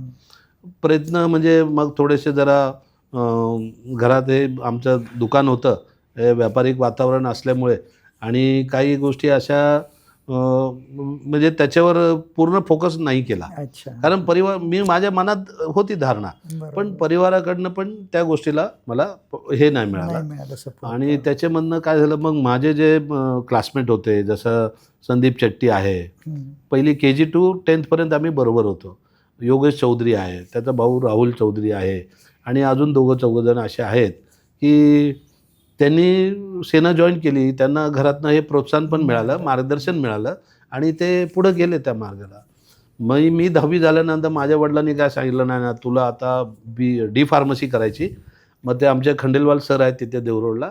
प्रयत्न म्हणजे मग थोडेसे जरा घरात हे आमचं दुकान होतं, हे व्यापारिक वातावरण असल्यामुळे आणि काही गोष्टी अशा म्हणजे त्याच्यावर पूर्ण फोकस नाही केला. अच्छा. कारण मी माझ्या मनात होती धारणा, पण बरोबर. परिवाराकडनं पण त्या गोष्टीला मला हे नाही मिळालं. नाही मिळालं support. आणि त्याच्यामधनं काय झालं, मग माझे जे क्लासमेट होते, जसं संदीप चट्टी आहे, हं. पहिली KG to 10th पर्यंत आम्ही बरोबर होतो. योगेश चौधरी आहे, त्याचा भाऊ राहुल चौधरी आहे आणि अजून चौघजण असे आहेत की त्यांनी सेना जॉईन केली. त्यांना घरातनं हे प्रोत्साहन पण मिळालं, मार्गदर्शन मिळालं आणि ते पुढे गेले त्या मार्गाला. मग मी 10वी झाल्यानंतर माझ्या वडिलांनी काय सांगितलं, नाही ना तुला आता डी फार्मसी करायची. मग ते आमचे खंडेलवाल सर आहेत तिथे देवरोडला.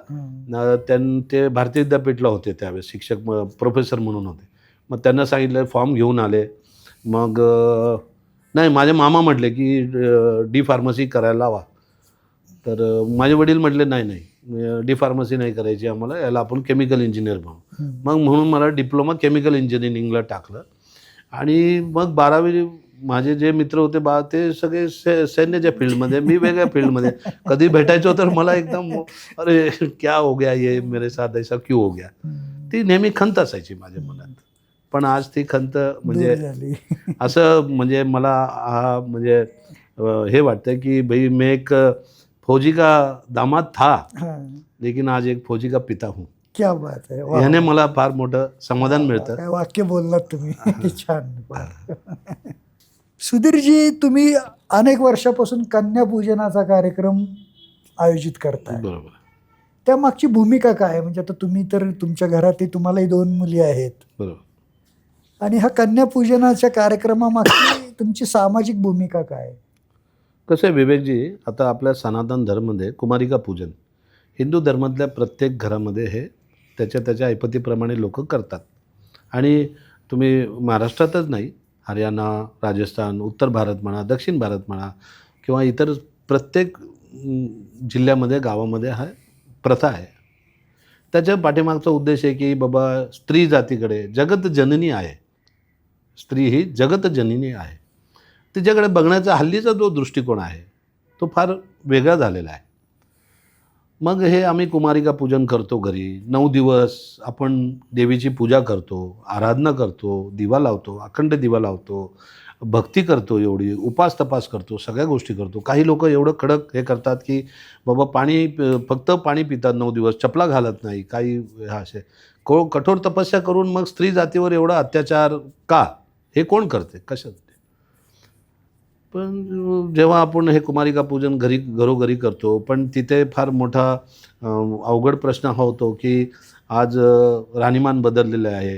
ते भारतीय विद्यापीठला होते त्यावेळेस, शिक्षक प्रोफेसर म्हणून होते. मग त्यांना सांगितलं, फॉर्म घेऊन आले. मग नाही, माझे मामा म्हटले की डी फार्मसी करायला लावा. तर माझे वडील म्हटले नाही डी फार्मसी नाही करायची आम्हाला, याला आपण केमिकल इंजिनियर बनवू. मग म्हणून मला डिप्लोमा केमिकल इंजिनिअरिंगला टाकलं. आणि मग 12वी माझे जे मित्र होते ते सगळे सैन्याच्या फील्डमध्ये, मी वेगळ्या फील्डमध्ये. कधी भेटायचो तर मला एकदम अरे क्या हो गया ये मेरे साथ, ऐसा क्यों हो गया. ती नेहमी खंत असायची माझ्या मनात. पण आज ती खंत म्हणजे असं म्हणजे मला म्हणजे हे वाटतं की भाई मैं एक फौजी का दामाद था, लेकिन आज एक फौजी का पिता हूँ. क्या बात आहे. वा, ह्याने मला फार मोठं समाधान मिळतं. काय वाक्य बोललात तुम्ही. छान. सुधीरजी, तुम्ही अनेक वर्षापासून कन्यापूजनाचा कार्यक्रम आयोजित करताय. बरोबर. त्या मागची भूमिका काय आहे? म्हणजे आता तुम्ही तर तुमच्या घरातही तुम्हालाही 2 मुली आहेत बरोबर. आणि हा कन्यापूजनाच्या कार्यक्रमामागची तुमची सामाजिक भूमिका काय आहे? कसं आहे विवेकजी, आता आपल्या सनातन धर्मामध्ये कुमारिका पूजन हिंदू धर्मातल्या प्रत्येक घरामध्ये हे त्याच्या ऐपतीप्रमाणे लोक करतात. आणि तुम्ही महाराष्ट्रातच नाही, हरियाणा, राजस्थान, उत्तर भारत म्हणा, दक्षिण भारत म्हणा किंवा इतर प्रत्येक जिल्ह्यामध्ये, गावामध्ये हा प्रथा आहे. त्याच्या पाठीमागचा उद्देश आहे की बाबा स्त्री जातीकडे जगत जननी आहे, स्त्री ही जगत जननी आहे, तिच्याकडे बघण्याचा हल्लीचा जो दृष्टिकोन आहे तो फार वेगळा झालेला आहे. मग हे आम्ही कुमारिका पूजन करतो घरी. 9 दिवस आपण देवीची पूजा करतो, आराधना करतो, दिवा लावतो, अखंड दिवा लावतो, भक्ती करतो, एवढी उपास तपास करतो, सगळ्या गोष्टी करतो. काही लोक एवढं कडक हे करतात की बाबा फक्त पाणी पितात 9 दिवस, चपला घालत नाही, काही असे कठोर तपस्या करून मग स्त्री जातीवर एवढा अत्याचार का, हे कोण करते, कशासाठी. पण जेव्हा आपण हे कुमारिका पूजन घरोघरी करतो, पण तिथे फार मोठा अवघड प्रश्न हा होतो की आज राहणीमान बदललेलं आहे.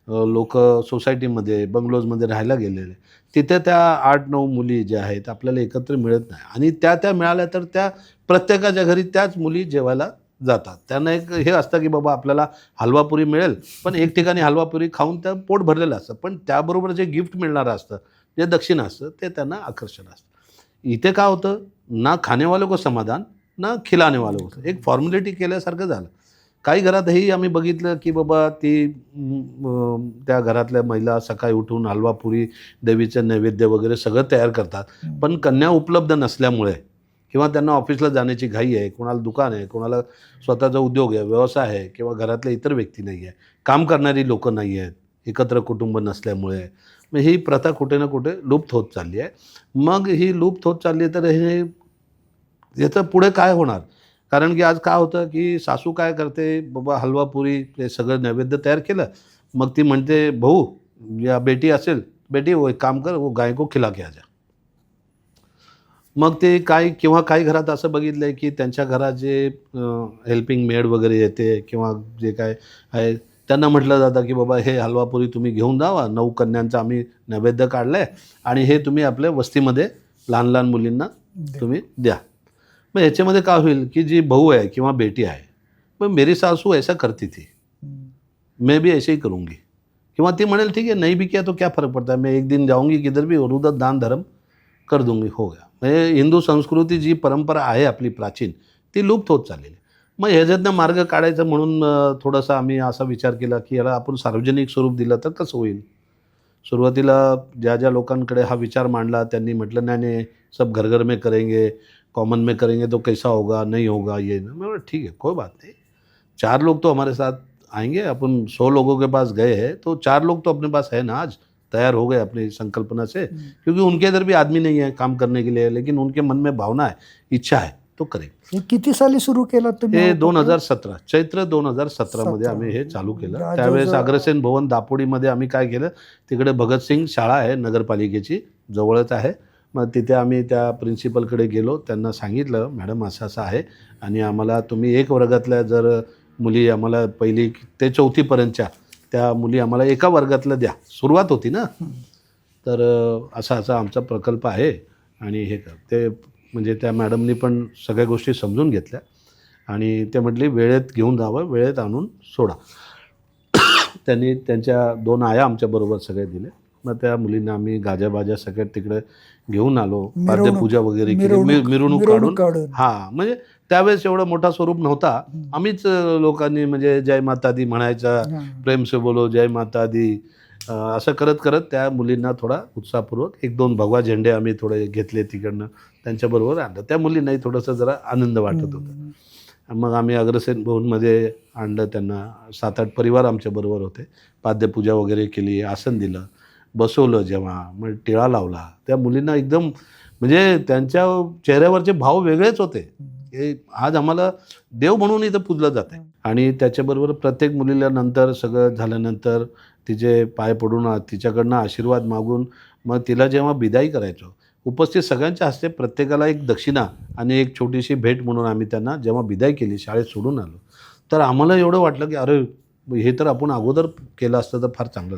लोक सोसायटीमध्ये, बंगलोजमध्ये राहायला गेलेले, तिथे त्या 8-9 मुली ज्या आहेत आपल्याला एकत्र मिळत नाही. आणि त्या मिळाल्या तर त्या प्रत्येकाच्या घरी त्याच मुली जेवायला जातात. त्यांना एक हे असतं की बाबा आपल्याला हलवापुरी मिळेल, पण एक ठिकाणी हलवापुरी खाऊन त्या पोट भरलेलं असतं, पण त्याबरोबर जे गिफ्ट मिळणारं असतं, जे दक्षिण असतं, ते त्यांना आकर्षण असतं. इथे काय होतं, ना खानेवाले को समाधान, ना खिलाने वाले को. एक फॉर्मॅलिटी केल्यासारखं झालं. काही घरातही आम्ही बघितलं की बाबा त्या घरातल्या महिला सकाळी उठून हलवापुरी, देवीचं नैवेद्य वगैरे सगळं तयार करतात. पण कन्या उपलब्ध नसल्यामुळे किंवा त्यांना ऑफिसला जाण्याची घाई आहे, कोणाला दुकान आहे, कोणाला स्वतःचा उद्योग आहे, व्यवसाय आहे किंवा घरातले इतर व्यक्ती नाही आहे, काम करणारी लोकं नाही आहेत, एकत्र कुटुंब नसल्यामुळे, मग ही प्रथा कुठे ना कुठे लुप्त होत चालली आहे. मग ही लुप्त होत चालली तर याचं पुढे काय होणार. कारण की आज काय होतं की सासू काय करते, बाबा हलवापुरी हे सगळं नैवेद्य तयार केलं, मग ती म्हणते भाऊ या बेटी असेल, बेटी वो एक काम कर, वो गाय को खिला के आ जा. मग ते किंवा काही घरात असं बघितलं आहे की त्यांच्या घरात जे हेल्पिंग मेड वगैरे येते किंवा जे काय आहे त्यांना म्हटलं जातं की बाबा हे हलवापुरी तुम्ही घेऊन जावा, 9 कन्यांचा आम्ही नैवेद्य काढलं आहे आणि हे तुम्ही आपल्या वस्तीमध्ये लहान लहान मुलींना तुम्ही द्या. मग ह्याच्यामध्ये काय होईल की जी भाऊ आहे किंवा बेटी आहे, मग मेरी सासू ऐसा करती थी, मैं भी ऐसे ही करूँगी. किंवा ती म्हणेल ठीक आहे, नहीं भी किया तो क्या फरक पड़ता है, मैं एक दिन जाऊँगी किधर भी और उधर दान धर्म कर दूंगी, हो गया. म्हणजे हिंदू संस्कृती जी परंपरा आहे आपली प्राचीन, ती लुप्त होत चाललेली. मग ह्याच्यातनं मार्ग काढायचा म्हणून थोडासा आम्ही असा विचार केला की याला आपण सार्वजनिक स्वरूप दिलं तर कसं होईल. सुरुवातीला ज्या लोकांकडे हा विचार मांडला त्यांनी म्हटलं नाही सब घर घर में करेंगे, कॉमन में करेंगे तो कैसा होगा नहीं होगा ये ना। मैं बोला ठीक है कोई बात नहीं, 4 लोग तो हमारे साथ आएंगे, अपन 100 लोगों के पास गए हैं तो 4 लोग तो अपने पास है ना, आज तैयार हो गए अपनी संकल्पना से, क्योंकि उनके इधर भी आदमी नहीं है काम करने के लिए, लेकिन उनके मन में भावना है, इच्छा है तो करेंगे. हे किती साली सुरू केला तुम्ही हे हा उपक्रम? 2017 चैत्र 2017 मध्ये आम्ही हे चालू केलं. त्यावेळेस अग्रसेन भवन दापोडीमध्ये आम्ही काय केलं, तिकडे भगतसिंग शाळा आहे नगरपालिकेची, जवळच आहे. मग तिथे आम्ही त्या प्रिन्सिपलकडे गेलो, त्यांना सांगितलं मॅडम असं असं आहे आणि आम्हाला तुम्ही एक वर्गातल्या जर मुली आम्हाला 1ली ते 4थीपर्यंतच्या त्या मुली आम्हाला एका वर्गातल्या द्या. सुरुवात होती ना, तर असा असा आमचा प्रकल्प आहे आणि हे कर ते म्हणजे त्या मॅडमनी पण सगळ्या गोष्टी समजून घेतल्या आणि ते म्हटले वेळेत घेऊन जावं, वेळेत आणून सोडा. त्यांनी त्यांच्या 2 आया आमच्याबरोबर सगळे दिले. मग त्या मुलींना आम्ही गाज्याबाज्या सगळ्यात तिकडे घेऊन आलो, पाद्यपूजा वगैरे केली, मिरवणूक काढून. हां, म्हणजे त्यावेळेस एवढा मोठा स्वरूप नव्हता. आम्हीच लोकांनी म्हणजे जय माता दी म्हणायचा, प्रेम से बोलो जय माता दी, असं करत करत त्या मुलींना थोडा उत्साहपूर्वक 1-2 भगवा झेंडे आम्ही थोडे घेतले तिकडनं, त्यांच्याबरोबर आणलं. त्या मुलींनाही थोडंसं जरा आनंद वाटत होता. मग आम्ही अग्रसेन भवनमध्ये आणलं त्यांना. 7-8 परिवार आमच्याबरोबर होते. पाद्यपूजा वगैरे केली, आसन दिलं, बसवलं. जेव्हा मग टिळा लावला, त्या मुलींना एकदम म्हणजे त्यांच्या चेहऱ्यावरचे भाव वेगळेच होते. हे आज आम्हाला देव म्हणून इथं पूजलं जात आहे. आणि त्याच्याबरोबर प्रत्येक मुलीला नंतर सगळं झाल्यानंतर तिचे पाय पडून तिच्याकडनं आशीर्वाद मागून मग तिला जेव्हा बिदाई करायचो, उपस्थित सगळ्यांच्या हस्ते प्रत्येकाला एक दक्षिणा आणि एक छोटीशी भेट म्हणून आम्ही त्यांना जेव्हा बिदाई केली, शाळेत सोडून आलो, तर आम्हाला एवढं वाटलं की अरे हे तर आपण अगोदर केलं असतं तर फार चांगलं.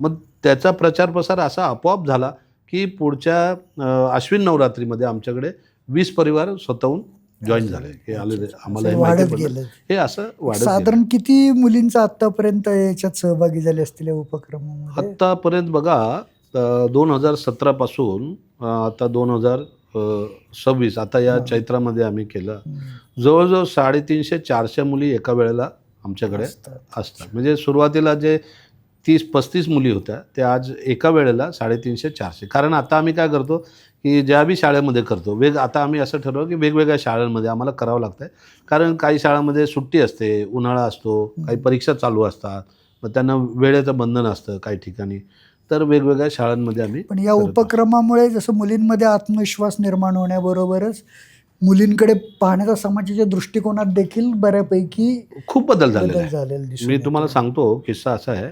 मग त्याचा प्रचार प्रसार असा आपोआप झाला की पुढच्या अश्विन नवरात्रीमध्ये आमच्याकडे 20 परिवार स्वतःहून जॉईन झाले. हे आले आम्हाला हे माहिती वाढत पडलं. गेलं. हे असं वाढत गेलं. साधारण किती मुलींचा आतापर्यंत याच्यात सहभागी झाले असतील या उपक्रमामध्ये? आत्तापर्यंत बघा 2017 पासून आता 2026 आता या चैत्रामध्ये आम्ही केलं. जवळजवळ 350-400 मुली एका वेळेला आमच्याकडे असतात. म्हणजे सुरुवातीला जे 30-35 मुली होत्या त्या आज एका वेळेला 350-400. कारण आता आम्ही काय करतो की ज्या बी शाळेमध्ये करतो आता आम्ही असं ठरवलं की वेगवेगळ्या शाळांमध्ये आम्हाला करावं लागतं आहे. कारण काही शाळांमध्ये सुट्टी असते, उन्हाळा असतो, काही परीक्षा चालू असतात, मग त्यांना वेळेचं बंधन असतं काही ठिकाणी, तर वेगवेगळ्या शाळांमध्ये आम्ही. पण या उपक्रमामुळे जसं मुलींमध्ये आत्मविश्वास निर्माण होण्याबरोबरच मुलींकडे पाहण्याचा समाजाच्या दृष्टिकोनात देखील बऱ्यापैकी खूप बदल झालेला आहे. झालेला दिसून मी तुम्हाला सांगतो किस्सा असा आहे.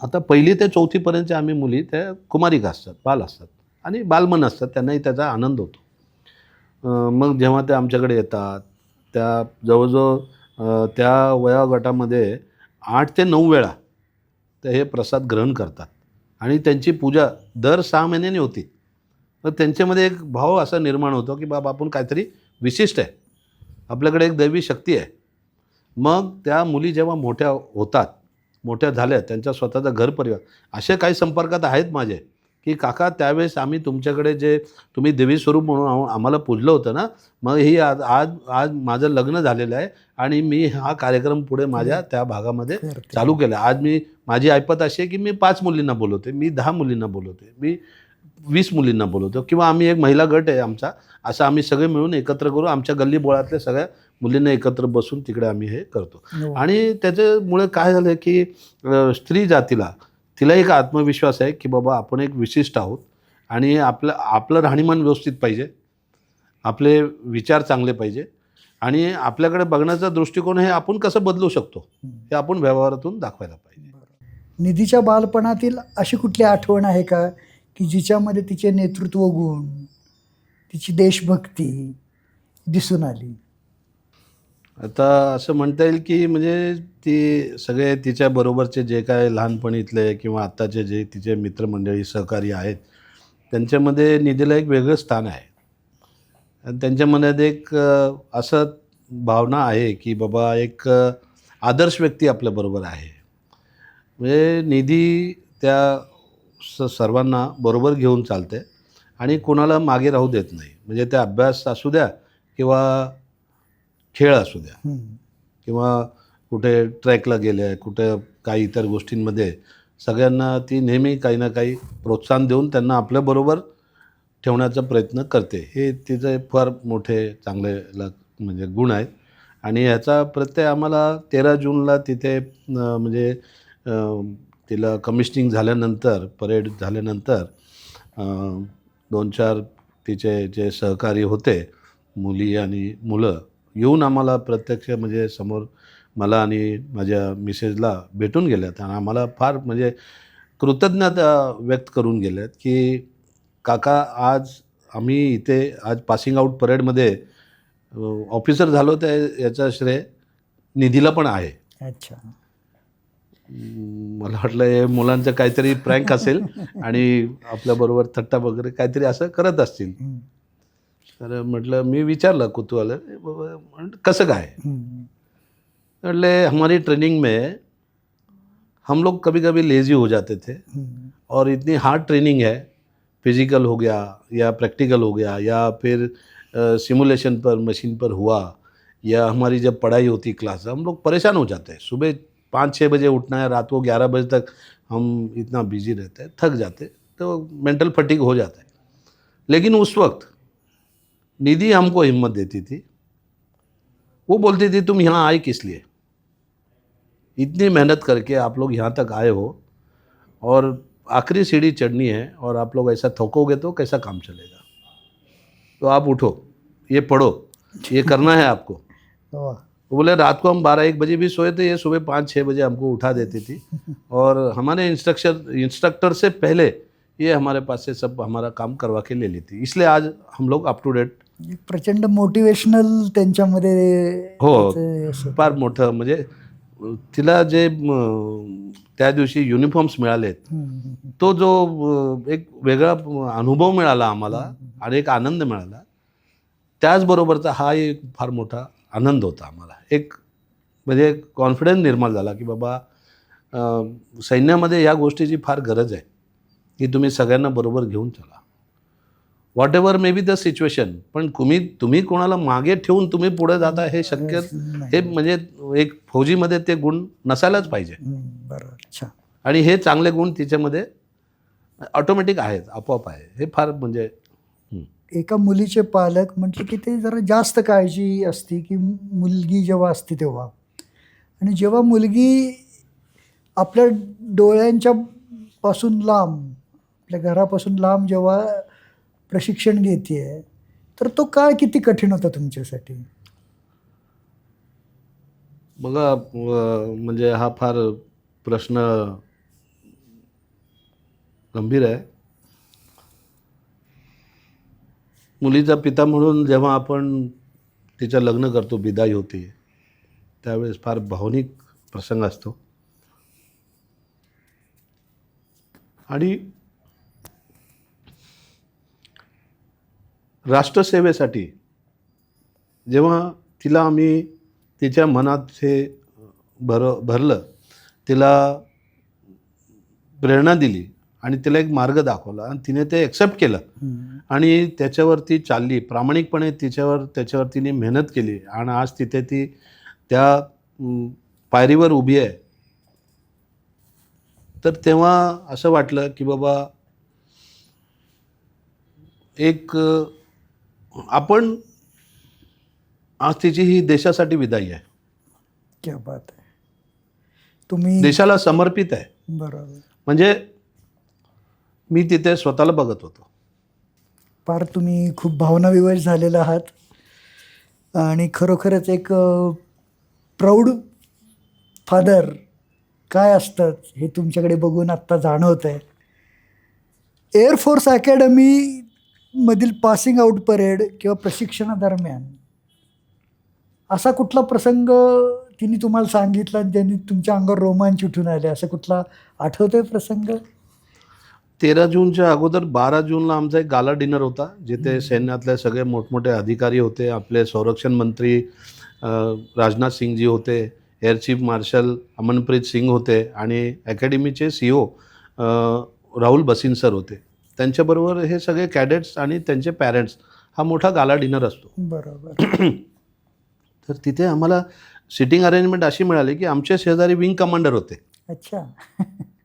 आता 1ली ते 4थीपर्यंतच्या आम्ही मुली त्या कुमारिका असतात, बाल असतात आणि बालमन असतात, त्यांनाही त्याचा आनंद होतो. मग जेव्हा ते आमच्याकडे येतात त्या जवळजवळ त्या वयोगटामध्ये 8 ते 9 वेळा ते हे प्रसाद ग्रहण करतात आणि त्यांची पूजा दर 6 महिन्यांनी होती. तर त्यांच्यामध्ये एक भाव असा निर्माण होतो की बाबा आपण काहीतरी विशिष्ट आहे, आपल्याकडे एक दैवी शक्ती आहे. मग त्या मुली जेव्हा मोठ्या होतात, मोठ्या झाल्या, त्यांचा स्वतःचा घर परिवार, असे काही संपर्कात आहेत माझे की काका त्यावेळेस आम्ही तुमच्याकडे जे तुम्ही देवी स्वरूप म्हणून आम्हाला पूजलं होतं ना, मग ही आज माझं लग्न झालेलं आहे आणि मी हा कार्यक्रम पुढे माझ्या त्या भागामध्ये चालू केला. आज माझी ऐपत अशी आहे की मी 5 मुलींना बोलवते, मी 10 मुलींना बोलवते, मी 20 मुलींना बोलवतो, किंवा आम्ही एक महिला गट आहे आमचा, असं आम्ही सगळे मिळून एकत्र करू, आमच्या गल्ली बोळातल्या सगळ्या मुलींना एकत्र बसून तिकडे आम्ही हे करतो. आणि त्याच्यामुळे काय झालं की स्त्री जातीला तिला एक आत्मविश्वास आहे की बाबा आपण एक विशिष्ट आहोत आणि आपलं राहणीमान व्यवस्थित पाहिजे, आपले विचार चांगले पाहिजे आणि आपल्याकडे बघण्याचा दृष्टिकोन हे आपण कसं बदलू शकतो हे आपण व्यवहारातून दाखवायला पाहिजे. निधीच्या बालपणातील अशी कुठली आठवण आहे का की जिच्यामध्ये तिचे नेतृत्व गुण, तिची देशभक्ती दिसून आली? आता असं म्हणता येईल की म्हणजे ती सगळे तिच्याबरोबरचे जे काय लहानपणीतले किंवा आत्ताचे जे तिचे मित्रमंडळी सहकारी आहेत त्यांच्यामध्ये निधीला एक वेगळं स्थान आहे. आणि त्यांच्या मनात एक असं भावना आहे की बाबा एक आदर्श व्यक्ती आपल्याबरोबर आहे. म्हणजे निधी त्या सर्वांना बरोबर घेऊन चालते आणि कोणाला मागे राहू देत नाही. म्हणजे ते अभ्यास असू द्या किंवा खेळ असू द्या किंवा कुठे ट्रॅकला गेले, कुठे काही इतर गोष्टींमध्ये सगळ्यांना ती नेहमी काही ना काही प्रोत्साहन देऊन त्यांना आपल्याबरोबर ठेवण्याचा प्रयत्न करते. हे तिचे फार मोठे चांगले म्हणजे गुण आहेत. आणि ह्याचा प्रत्यय आम्हाला 13 जूनला तिथे म्हणजे तिला कमिशनिंग झाल्यानंतर, परेड झाल्यानंतर 2-4 तिचे जे सहकारी होते, मुली आणि मुलं, येऊन आम्हाला प्रत्यक्ष म्हणजे समोर मला आणि माझ्या मिसेसला भेटून गेल्यात आणि आम्हाला फार म्हणजे कृतज्ञता व्यक्त करून गेल्यात की काका, आज आम्ही इथे आज पासिंग आऊट परेडमध्ये ऑफिसर झालो, त्या याचा श्रेय निधीला पण आहे. अच्छा. मला वाटलं हे मुलांचं काहीतरी प्रँक असेल आणि आपल्याबरोबर थट्टा वगैरे काहीतरी असं करत असतील. तर म्हटलं, मी विचारलं कुतूहल, कसं काय? म्हटले, हमारी ट्रेनिंग में हम लोग कभी कभी लेज़ी हो जाते थे और इतनी हार्ड ट्रेनिंग है, फिजिकल हो गया या प्रैक्टिकल हो गया या फिर सिमुलेशन पर मशीन पर हुआ, या हमारी जब पढ़ाई होती क्लास, हम लोग परेशान हो जाते हैं. सुबह 5-6 बजे उठना है, रात को 11 बजे तक हम इतना बिजी रहते हैं, थक जाते, तो मेंटल फटीग हो जाता है. लेकिन उस वक्त निधि हमको हिम्मत देती थी. वो बोलती थी, तुम यहाँ आए किस लिए? इतनी मेहनत करके आप लोग यहाँ तक आए हो और आखिरी सीढ़ी चढ़नी है और आप लोग ऐसा थकोगे तो कैसा काम चलेगा? तो आप उठो, ये पढ़ो, ये करना है आपको. वाह. वो बोले, रात को हम 12-1 बजे भी सोए थे, ये सुबह 5-6 बजे हमको उठा देती थी और हमारे इंस्ट्रक्टर से पहले ये हमारे पास से सब हमारा काम करवा के ले लेती. इसलिए आज हम लोग अप टू डेट. एक प्रचंड मोटिवेशनल त्यांच्यामध्ये हो, तिचं असं. फार मोठं म्हणजे तिला जे त्या दिवशी युनिफॉर्म्स मिळालेत, तो जो एक वेगळा अनुभव मिळाला आम्हाला आणि एक आनंद मिळाला, त्याचबरोबरचा हा एक फार मोठा आनंद होता आम्हाला. एक म्हणजे कॉन्फिडन्स निर्माण झाला की बाबा सैन्यामध्ये या गोष्टीची फार गरज आहे की तुम्ही सगळ्यांना बरोबर घेऊन चला, what ever may be the situation. पण तुम्ही कोणाला मागे ठेवून तुम्ही पुढे जाता हे शक्य, हे म्हणजे एक फौजीमध्ये ते गुण नसायलाच पाहिजे. बरोबर. छान. आणि हे चांगले गुण तिच्यामध्ये ऑटोमॅटिक आहेत, आपोआप आहे. हे फार म्हणजे एका मुलीचे पालक म्हटले की ते जरा जास्त काळजी असते की मुलगी जेव्हा असते तेव्हा, आणि जेव्हा मुलगी आपल्या डोळ्यांच्या पासून लांब, आपल्या घरापासून लांब जेव्हा प्रशिक्षण घेते, तर तो काळ किती कठीण होता तुमच्यासाठी? बघा, म्हणजे हा फार प्रश्न गंभीर आहे. मुलीचा पिता म्हणून जेव्हा आपण तिचं लग्न करतो, विदाई होते, त्यावेळेस फार भावनिक प्रसंग असतो. आणि राष्ट्रसेवेसाठी जेव्हा तिला आम्ही तिच्या मनात हे भरलं, तिला प्रेरणा दिली आणि तिला एक मार्ग दाखवला आणि तिने ते ॲक्सेप्ट केलं आणि त्याच्यावरती चालली प्रामाणिकपणे, त्याच्यावर तिने मेहनत केली आणि आज तिथे ती त्या पायरीवर उभी आहे. तर तेव्हा असं वाटलं की बाबा एक आपण आज तिची ही देशासाठी विदाई आहे. क्या बात आहे. तुम्ही देशाला समर्पित आहे. बरोबर. म्हणजे मी तिथे स्वतःला बघत होतो. फार तुम्ही खूप भावनाविवश झालेला आहात आणि खरोखरच एक प्राऊड फादर काय असतात हे तुमच्याकडे बघून आत्ता जाणवत आहे. एअरफोर्स अकॅडमीमधील पासिंग आऊट परेड किंवा प्रशिक्षणादरम्यान असा कुठला प्रसंग तिने तुम्हाला सांगितला आणि ज्यांनी तुमच्या अंगावर रोमांच उठून आले, असं कुठला आठवतोय प्रसंग? 13 जूनच्या अगोदर 12 जूनला आमचा एक गाला डिनर होता, जिथे सैन्यातले सगळे मोठमोठे अधिकारी होते. आपले संरक्षण मंत्री राजनाथ सिंगजी होते, air chief marshal Amanpreet Singh होते आणि अकॅडमीचे CEO राहुल बसिन सर होते. त्यांच्याबरोबर हे सगळे कॅडेट्स आणि त्यांचे पॅरेंट्स, हा मोठा गाला डिनर असतो. बरोबर. तर तिथे आम्हाला सिटिंग अरेंजमेंट अशी मिळाली की आमच्या शेजारी विंग कमांडर होते. अच्छा.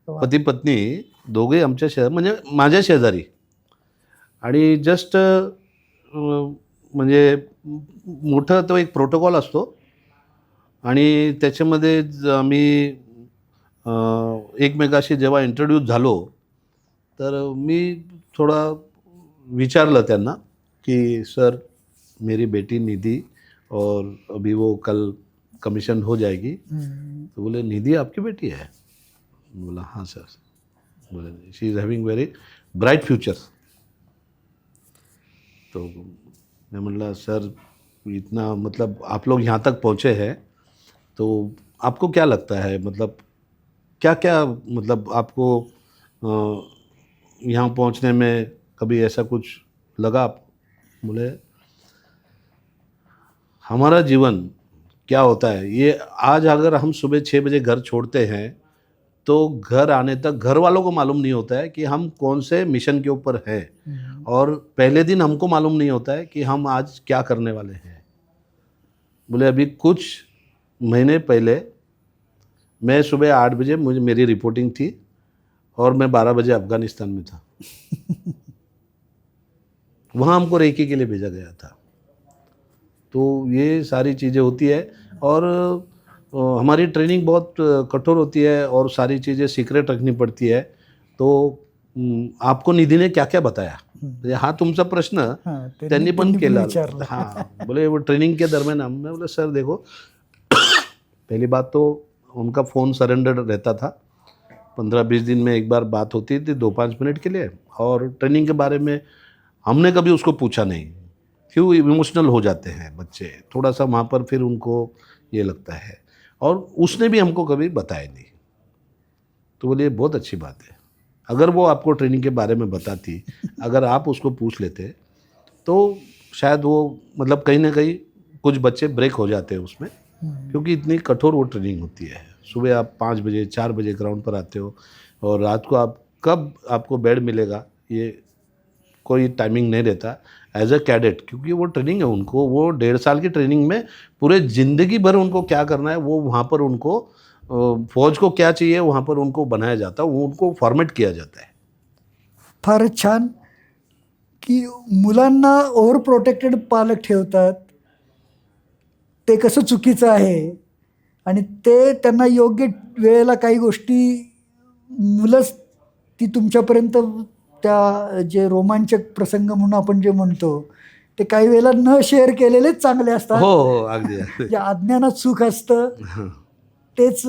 पती पत्नी दोघे आमच्या म्हणजे माझ्या शेजारी. आणि जस्ट म्हणजे मोठं तो एक प्रोटोकॉल असतो आणि त्याच्यामध्ये आम्ही एकमेकाशी जेव्हा इंट्रोड्यूस झालो तर मी थोडा विचारलं त्यांना कि सर मेरी बेटी निधि और अभी वो कल कमीशन हो जाएगी। तो बोले निधि आपकी बेटी है? बोला हाँ सर। बोले she is having very bright future. तो मैं बोला सर इतना मतलब आप लोग यहाँ तक पहुँचे हैं तो आपको क्या लगता है मतलब क्या क्या मतलब आपको यहाँ पहुँचने में कभी ऐसा कुछ लगा आप? बोले हमारा जीवन क्या होता है ये आज अगर हम सुबह 6 बजे घर छोड़ते हैं तो घर आने तक घर वालों को मालूम नहीं होता है कि हम कौन से मिशन के ऊपर हैं और पहले दिन हमको मालूम नहीं होता है कि हम आज क्या करने वाले हैं। बोले अभी कुछ महीने पहले मैं सुबह 8 बजे मुझे मेरी रिपोर्टिंग थी और मैं 12 बजे अफ़गानिस्तान में था। वहाँ हमको रेकी के लिए भेजा गया था। तो ये सारी चीज़ें होती है और हमारी ट्रेनिंग बहुत कठोर होती है और सारी चीज़ें सीक्रेट रखनी पड़ती है। तो आपको निधि ने क्या क्या बताया? हा तुमचा प्रश्न त्यांनी पण केला। हाँ बोले वो ट्रेनिंग के दरमियान हमने बोले सर देखो पहली बात तो उनका फ़ोन सरेंडर रहता था, 15-20 दिन में एक बार बात होती थी 2-5 मिनट के लिए और ट्रेनिंग के बारे में हमने कभी उसको पूछा नहीं। क्यों इमोशनल हो जाते हैं बच्चे थोड़ा सा वहाँ पर, फिर उनको ये लगता है और उसने भी हमको कभी बताया नहीं। तो बोलिए बहुत अच्छी बात है, अगर वो आपको ट्रेनिंग के बारे में बताती अगर आप उसको पूछ लेते तो शायद वो मतलब कहीं ना कहीं कुछ बच्चे ब्रेक हो जाते हैं उसमें, क्योंकि इतनी कठोर वो ट्रेनिंग होती है। सुबह आप 5 बजे 4 बजे ग्राउंड पर आते हो और रात को आप कब आपको बेड मिलेगा ये कोई टाइमिंग नहीं रहता एज अ कैडेट, क्योंकि वो ट्रेनिंग है उनको, वो 1.5 साल की ट्रेनिंग में पूरे ज़िंदगी भर उनको क्या करना है वो वहाँ पर उनको फौज को क्या चाहिए वहाँ पर उनको बनाया जाता है, वो उनको फॉर्मेट किया जाता है। फारच छान की मुलांना ओव्हर प्रोटेक्टेड पालक ठेवतात, ते कसं चुकीचं आहे आणि ते त्यांना योग्य वेळेला काही गोष्टी मुलंच ती तुमच्यापर्यंत त्या जे रोमांचक प्रसंग म्हणून आपण जे म्हणतो ते काही वेळेला न शेअर केलेलेच चांगले असतात। हो हो अगदी जे अज्ञानात सुख असतं तेच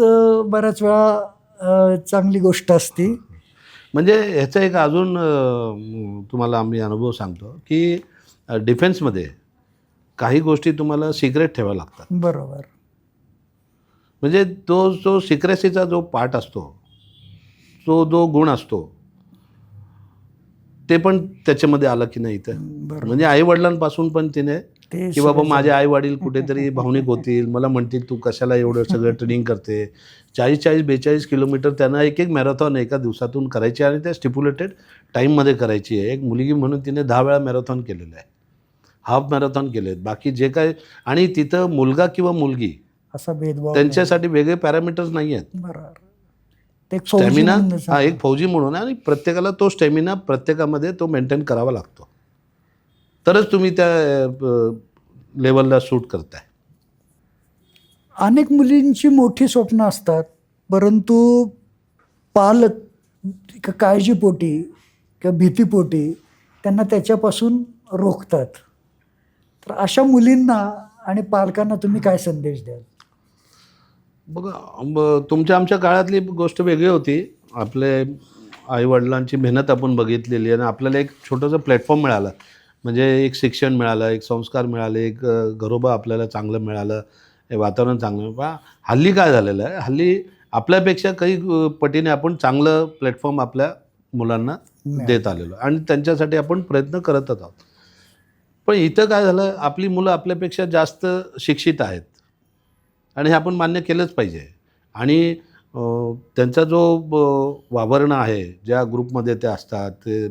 बऱ्याच वेळा चांगली गोष्ट असते। म्हणजे ह्याचा एक अजून तुम्हाला आम्ही अनुभव सांगतो की डिफेन्समध्ये काही गोष्टी तुम्हाला सिक्रेट ठेवाव्या लागतात। बरोबर। म्हणजे तो जो सिक्रेसीचा जो पार्ट असतो, तो जो गुण असतो ते पण त्याच्यामध्ये आलं की नाही तर म्हणजे आई वडिलांपासून पण तिने की बाबा माझे आई वडील कुठेतरी भावनिक होतील, मला म्हणतील तू कशाला एवढं सगळं ट्रेनिंग करते। 40-42 किलोमीटर त्यांना एक मॅरेथॉन एका दिवसातून करायची आणि ते स्टिप्युलेटेड टाईममध्ये करायची आहे। एक मुलगी म्हणून तिने 10 वेळा मॅरेथॉन केलेलं आहे, हाफ मॅरेथॉन केले आहेत, बाकी जे काय। आणि तिथं मुलगा किंवा मुलगी असा भेदभाव त्यांच्यासाठी वेगळे पॅरामीटर्स नाही आहेत। बरोबर। ते स्टॅमिना हा एक फौजी म्हणून आणि प्रत्येकाला तो स्टॅमिना प्रत्येकामध्ये तो मेंटेन करावा लागतो, तरच तुम्ही त्या लेवलला शूट करताय। अनेक मुलींची मोठी स्वप्न असतात, परंतु पालक काळजीपोटी किंवा भीतीपोटी त्यांना त्याच्यापासून रोखतात। तर अशा मुलींना आणि पालकांना तुम्ही काय संदेश द्याल? बघा तुमच्या आमच्या काळातली गोष्ट वेगळी होती। आपले आईवडिलांची मेहनत आपण बघितलेली आणि आपल्याला एक छोटंसं प्लॅटफॉर्म मिळाला, म्हणजे एक शिक्षण मिळालं, एक संस्कार मिळाले, एक घरोबा आपल्याला चांगलं मिळालं, हे वातावरण चांगलं। पण हल्ली काय झालेलं आहे, हल्ली आपल्यापेक्षा काही पटीने आपण चांगलं प्लॅटफॉर्म आपल्या मुलांना देत आलेलो आणि त्यांच्यासाठी आपण प्रयत्न करतच आहोत। पण इथं काय झालं, आपली मुलं आपल्यापेक्षा जास्त शिक्षित आहेत आणि हे आपण मान्य केलंच पाहिजे। आणि त्यांचा जो वावरणं आहे, ज्या ग्रुपमध्ये ते असतात, ते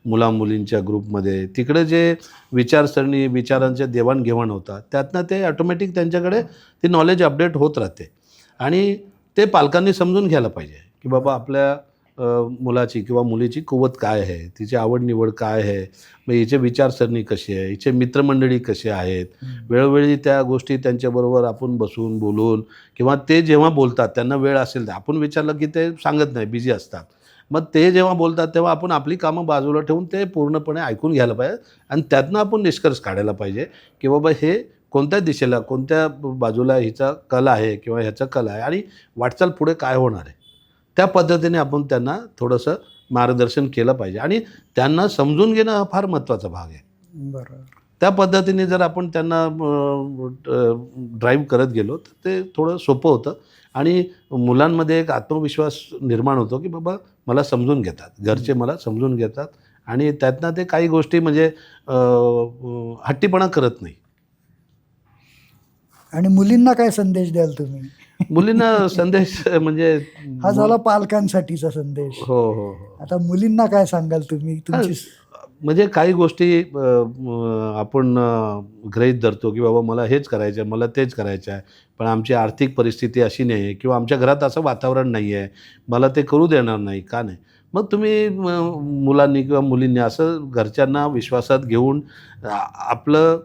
मुलामुलींच्या ग्रुपमध्ये तिकडे जे विचारसरणी विचारांचे देवाणघेवाण होतात, त्यातनं ते ऑटोमॅटिक त्यांच्याकडे ते नॉलेज अपडेट होत राहते। आणि ते पालकांनी समजून घ्यायला पाहिजे की बाबा आपल्या मुलाची किंवा मुलीची कुवत काय आहे, तिची आवड निवड काय आहे, मग हिचे विचारसरणी कशी आहे, हिचे मित्रमंडळी कसे आहेत, वेळोवेळी त्या गोष्टी त्यांच्याबरोबर आपण बसून बोलून किंवा ते जेव्हा बोलतात त्यांना वेळ असेल तर आपण विचारलं की ते सांगत नाही, बिझी असतात. मग ते जेव्हा बोलतात तेव्हा आपण आपली कामं बाजूला ठेवून ते पूर्णपणे ऐकून घ्यायला पाहिजे आणि त्यातनं आपण निष्कर्ष काढायला पाहिजे की बाबा हे कोणत्या दिशेला, कोणत्या बाजूला हिचा कल आहे किंवा ह्याचा कल आहे आणि वाटचाल पुढे काय होणार आहे. त्या पद्धतीने आपण त्यांना थोडंसं मार्गदर्शन केलं पाहिजे आणि त्यांना समजून घेणं हा फार महत्त्वाचा भाग आहे. बरोबर. त्या पद्धतीने जर आपण त्यांना ड्राईव्ह करत गेलो तर ते थोडं सोपं होतं आणि मुलांमध्ये एक आत्मविश्वास निर्माण होतो की बाबा मला समजून घेतात, घरचे मला समजून घेतात आणि त्यातनं ते काही गोष्टी म्हणजे हट्टीपणा करत नाही. आणि मुलींना काय संदेश द्याल तुम्ही? मुलींना संदेश म्हणजे हा झाला पालकांसाठीचा संदेश. हो हो हो. आता मुलींना काय सांगाल तुम्ही? तुमची म्हणजे काही गोष्टी आपण गृहीत धरतो की बाबा मला हेच करायचं आहे, मला तेच करायचं आहे, पण आमची आर्थिक परिस्थिती अशी नाही आहे किंवा आमच्या घरात असं वातावरण नाही आहे, मला ते करू देणार नाही, का नाही? मग तुम्ही मुलांनी किंवा मुलींनी असं घरच्यांना विश्वासात घेऊन आपलं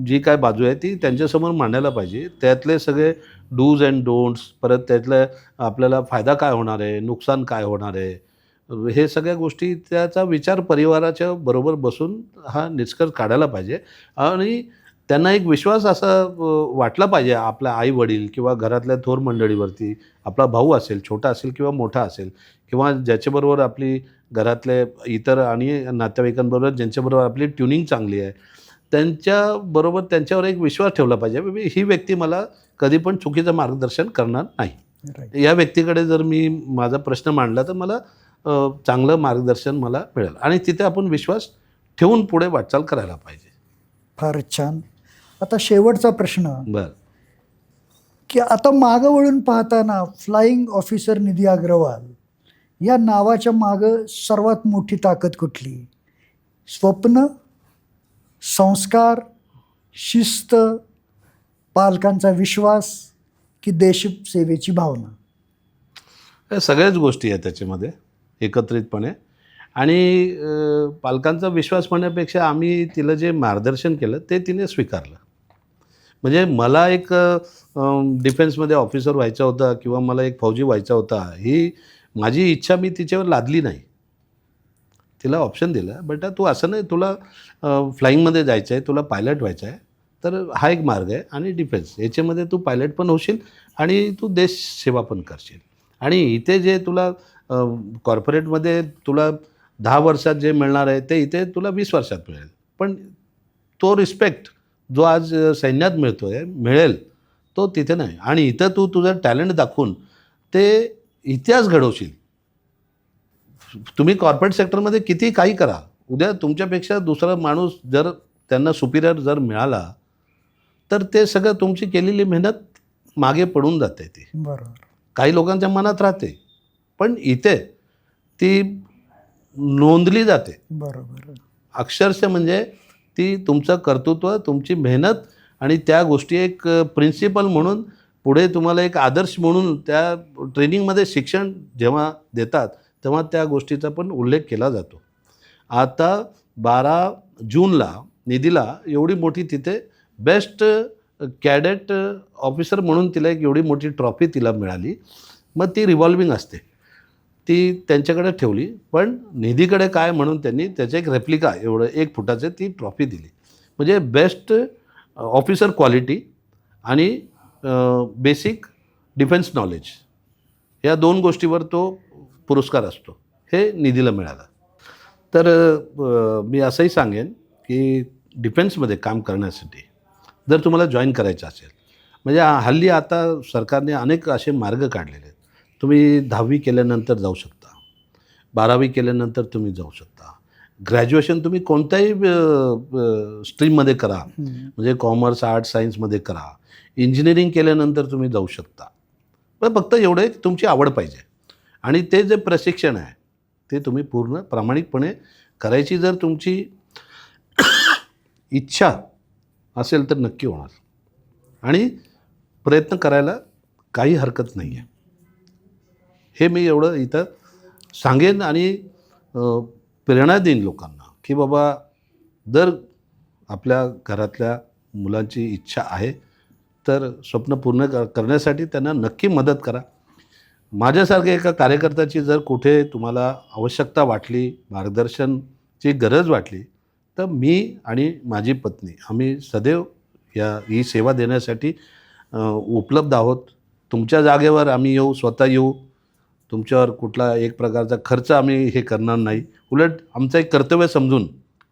जी काय बाजू आहे ती त्यांच्यासमोर मांडायला पाहिजे. त्यातले सगळे डूज अँड डोंट्स, परत त्यातलं आपल्याला फायदा काय होणार आहे, नुकसान काय होणार आहे, हे सगळ्या गोष्टी त्याचा विचार परिवाराच्या बरोबर बसून हा निष्कर्ष काढायला पाहिजे आणि त्यांना एक विश्वास असा वाटला पाहिजे आपल्या आई-वडील किंवा घरातल्या थोर मंडळीवरती. आपला भाऊ असेल, छोटा असेल किंवा मोठा असेल किंवा ज्याच्याबरोबर आपली घरातले इतर आणि नातेवाईकांबरोबर ज्यांच्याबरोबर आपली ट्युनिंग चांगली आहे, त्यांच्याबरोबर त्यांच्यावर एक विश्वास ठेवला पाहिजे. बाबा ही व्यक्ती मला कधी पण चुकीचं मार्गदर्शन करणार नाही. राईट. या व्यक्तीकडे जर मी माझा प्रश्न मांडला तर मला चांगलं मार्गदर्शन मला मिळेल आणि तिथे आपण विश्वास ठेवून पुढे वाटचाल करायला पाहिजे. फारच छान. आता शेवटचा प्रश्न, बरं. की आता मागं वळून पाहताना फ्लाइंग ऑफिसर निधी अग्रवाल या नावाच्या मागं सर्वात मोठी ताकद कुठली? स्वप्न, संस्कार, शिस्त, पालकांचा विश्वास की देशसेवेची भावना? या सगळ्याच गोष्टी आहेत त्याच्यामध्ये एकत्रितपणे आणि पालकांचा विश्वास म्हणण्यापेक्षा आम्ही तिला जे मार्गदर्शन केलं ते तिने स्वीकारलं. म्हणजे मला एक डिफेन्समध्ये ऑफिसर व्हायचा होता किंवा मला एक फौजी व्हायचा होता, ही माझी इच्छा मी तिच्यावर लादली नाही. तिला ऑप्शन दिलं, बेटा तू असं नाही, तुला फ्लाईंगमध्ये जायचं आहे, तुला पायलट व्हायचं आहे, तर हा एक मार्ग आहे आणि डिफेन्स याच्यामध्ये तू पायलट पण होशील आणि तू देश सेवा पण करशील. आणि इथे जे तुला कॉर्पोरेटमध्ये तुला 10 वर्षात जे मिळणार आहे ते इथे तुला 20 वर्षात मिळेल. पण तो रिस्पेक्ट जो आज सैन्यात मिळेल तो तिथे नाही. आणि इथं तू तुझं टॅलेंट दाखवून ते इतिहास घडवशील. तुम्ही कॉर्पोरेट सेक्टरमध्ये किती काही करा, उद्या तुमच्यापेक्षा दुसरा माणूस जर त्यांना सुपिरियर जर मिळाला तर ते सगळं तुमची केलेली मेहनत मागे पडून जाते. ती बरोबर. काही लोकांच्या मनात राहते पण इथे ती नोंदली जाते बरोबर. अक्षरशः. म्हणजे ती तुमचं कर्तृत्व, तुमची मेहनत आणि त्या गोष्टी एक प्रिन्सिपल म्हणून पुढे तुम्हाला एक आदर्श म्हणून त्या ट्रेनिंगमध्ये शिक्षण जेव्हा देतात तेव्हा त्या गोष्टीचा पण उल्लेख केला जातो. आता 12 जूनला निधीला एवढी मोठी तिथे बेस्ट कॅडेट ऑफिसर म्हणून तिला एक एवढी मोठी ट्रॉफी तिला मिळाली. मग ती रिव्हॉल्विंग असते, ती त्यांच्याकडे ठेवली. पण निधीकडे काय म्हणून त्यांनी त्याचं एक रेप्लिका एवढं 1 फुटाचं ती ट्रॉफी दिली. म्हणजे बेस्ट ऑफिसर क्वालिटी आणि बेसिक डिफेन्स नॉलेज या 2 गोष्टीवर तो पुरस्कार असतो. हे निधीला मिळाला. तर मी असंही सांगेन की डिफेन्समध्ये काम करण्यासाठी जर तुम्हाला जॉईन करायचं असेल, म्हणजे हल्ली आता सरकारने अनेक असे मार्ग काढलेले आहेत. तुम्ही 10वी केल्यानंतर जाऊ शकता, 12वी केल्यानंतर तुम्ही जाऊ शकता, ग्रॅज्युएशन तुम्ही कोणत्याही स्ट्रीममध्ये करा, म्हणजे कॉमर्स, आर्ट्स, सायन्समध्ये करा, इंजिनिअरिंग केल्यानंतर तुम्ही जाऊ शकता. पण फक्त एवढं एक तुमची आवड पाहिजे आणि ते जे प्रशिक्षण आहे ते तुम्ही पूर्ण प्रामाणिकपणे करायची जर तुमची इच्छा असेल तर नक्की होणार आणि प्रयत्न करायला काही हरकत नाही आहे. हे मी एवढं इथं सांगेन आणि प्रेरणा देईन लोकांना की बाबा जर आपल्या घरातल्या मुलांची इच्छा आहे तर स्वप्न पूर्ण करण्यासाठी त्यांना नक्की मदत करा. माझ्यासारख्या एका कार्यकर्त्याची जर कुठे तुम्हाला आवश्यकता वाटली, मार्गदर्शनची गरज वाटली, तर मी आणि माझी पत्नी आम्ही सदैव ही सेवा देण्यासाठी उपलब्ध आहोत. तुमच्या जागेवर आम्ही येऊ, स्वतः येऊ. तुमच्यावर कुठला एक प्रकारचा खर्च आम्ही हे करणार नाही. उलट आमचं एक कर्तव्य समजून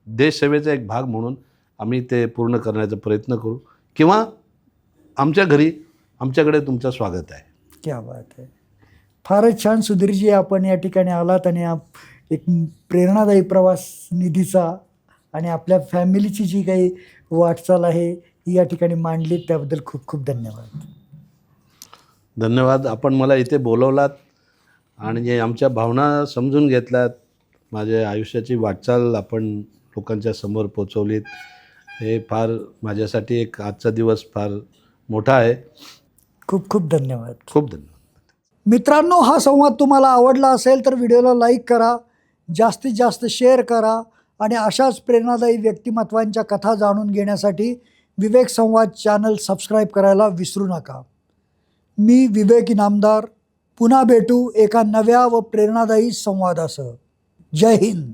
देशसेवेचा एक भाग म्हणून आम्ही ते पूर्ण करण्याचा प्रयत्न करू. किंवा आमच्या घरी आमच्याकडे तुमचं स्वागत आहे. क्या बात आहे. फारच छान सुधीरजी, आपण या ठिकाणी आलात आणि एक प्रेरणादायी प्रवास निधीचा आणि आपल्या फॅमिलीची जी काही वाटचाल आहे ही या ठिकाणी मांडली, त्याबद्दल खूप खूप धन्यवाद. धन्यवाद. आपण मला इथे बोलवलात आणि आमच्या भावना समजून घेतल्यात. माझ्या आयुष्याची वाटचाल आपण लोकांच्या समोर पोचवलीत. हे फार माझ्यासाठी एक आजचा दिवस फार मोठा आहे. खूप खूप धन्यवाद. खूप धन्यवाद. मित्रांनो, हा संवाद तुम्हाला आवडला असेल तर व्हिडिओला लाईक करा, जास्तीत जास्त शेअर करा आणि अशाच प्रेरणादायी व्यक्तिमत्वांच्या कथा जाणून घेण्यासाठी विवेक संवाद चॅनल सबस्क्राईब करायला विसरू नका. मी विवेक इनामदार. पुन्हा भेटू एका नव्या व प्रेरणादायी संवादासह. जय हिंद.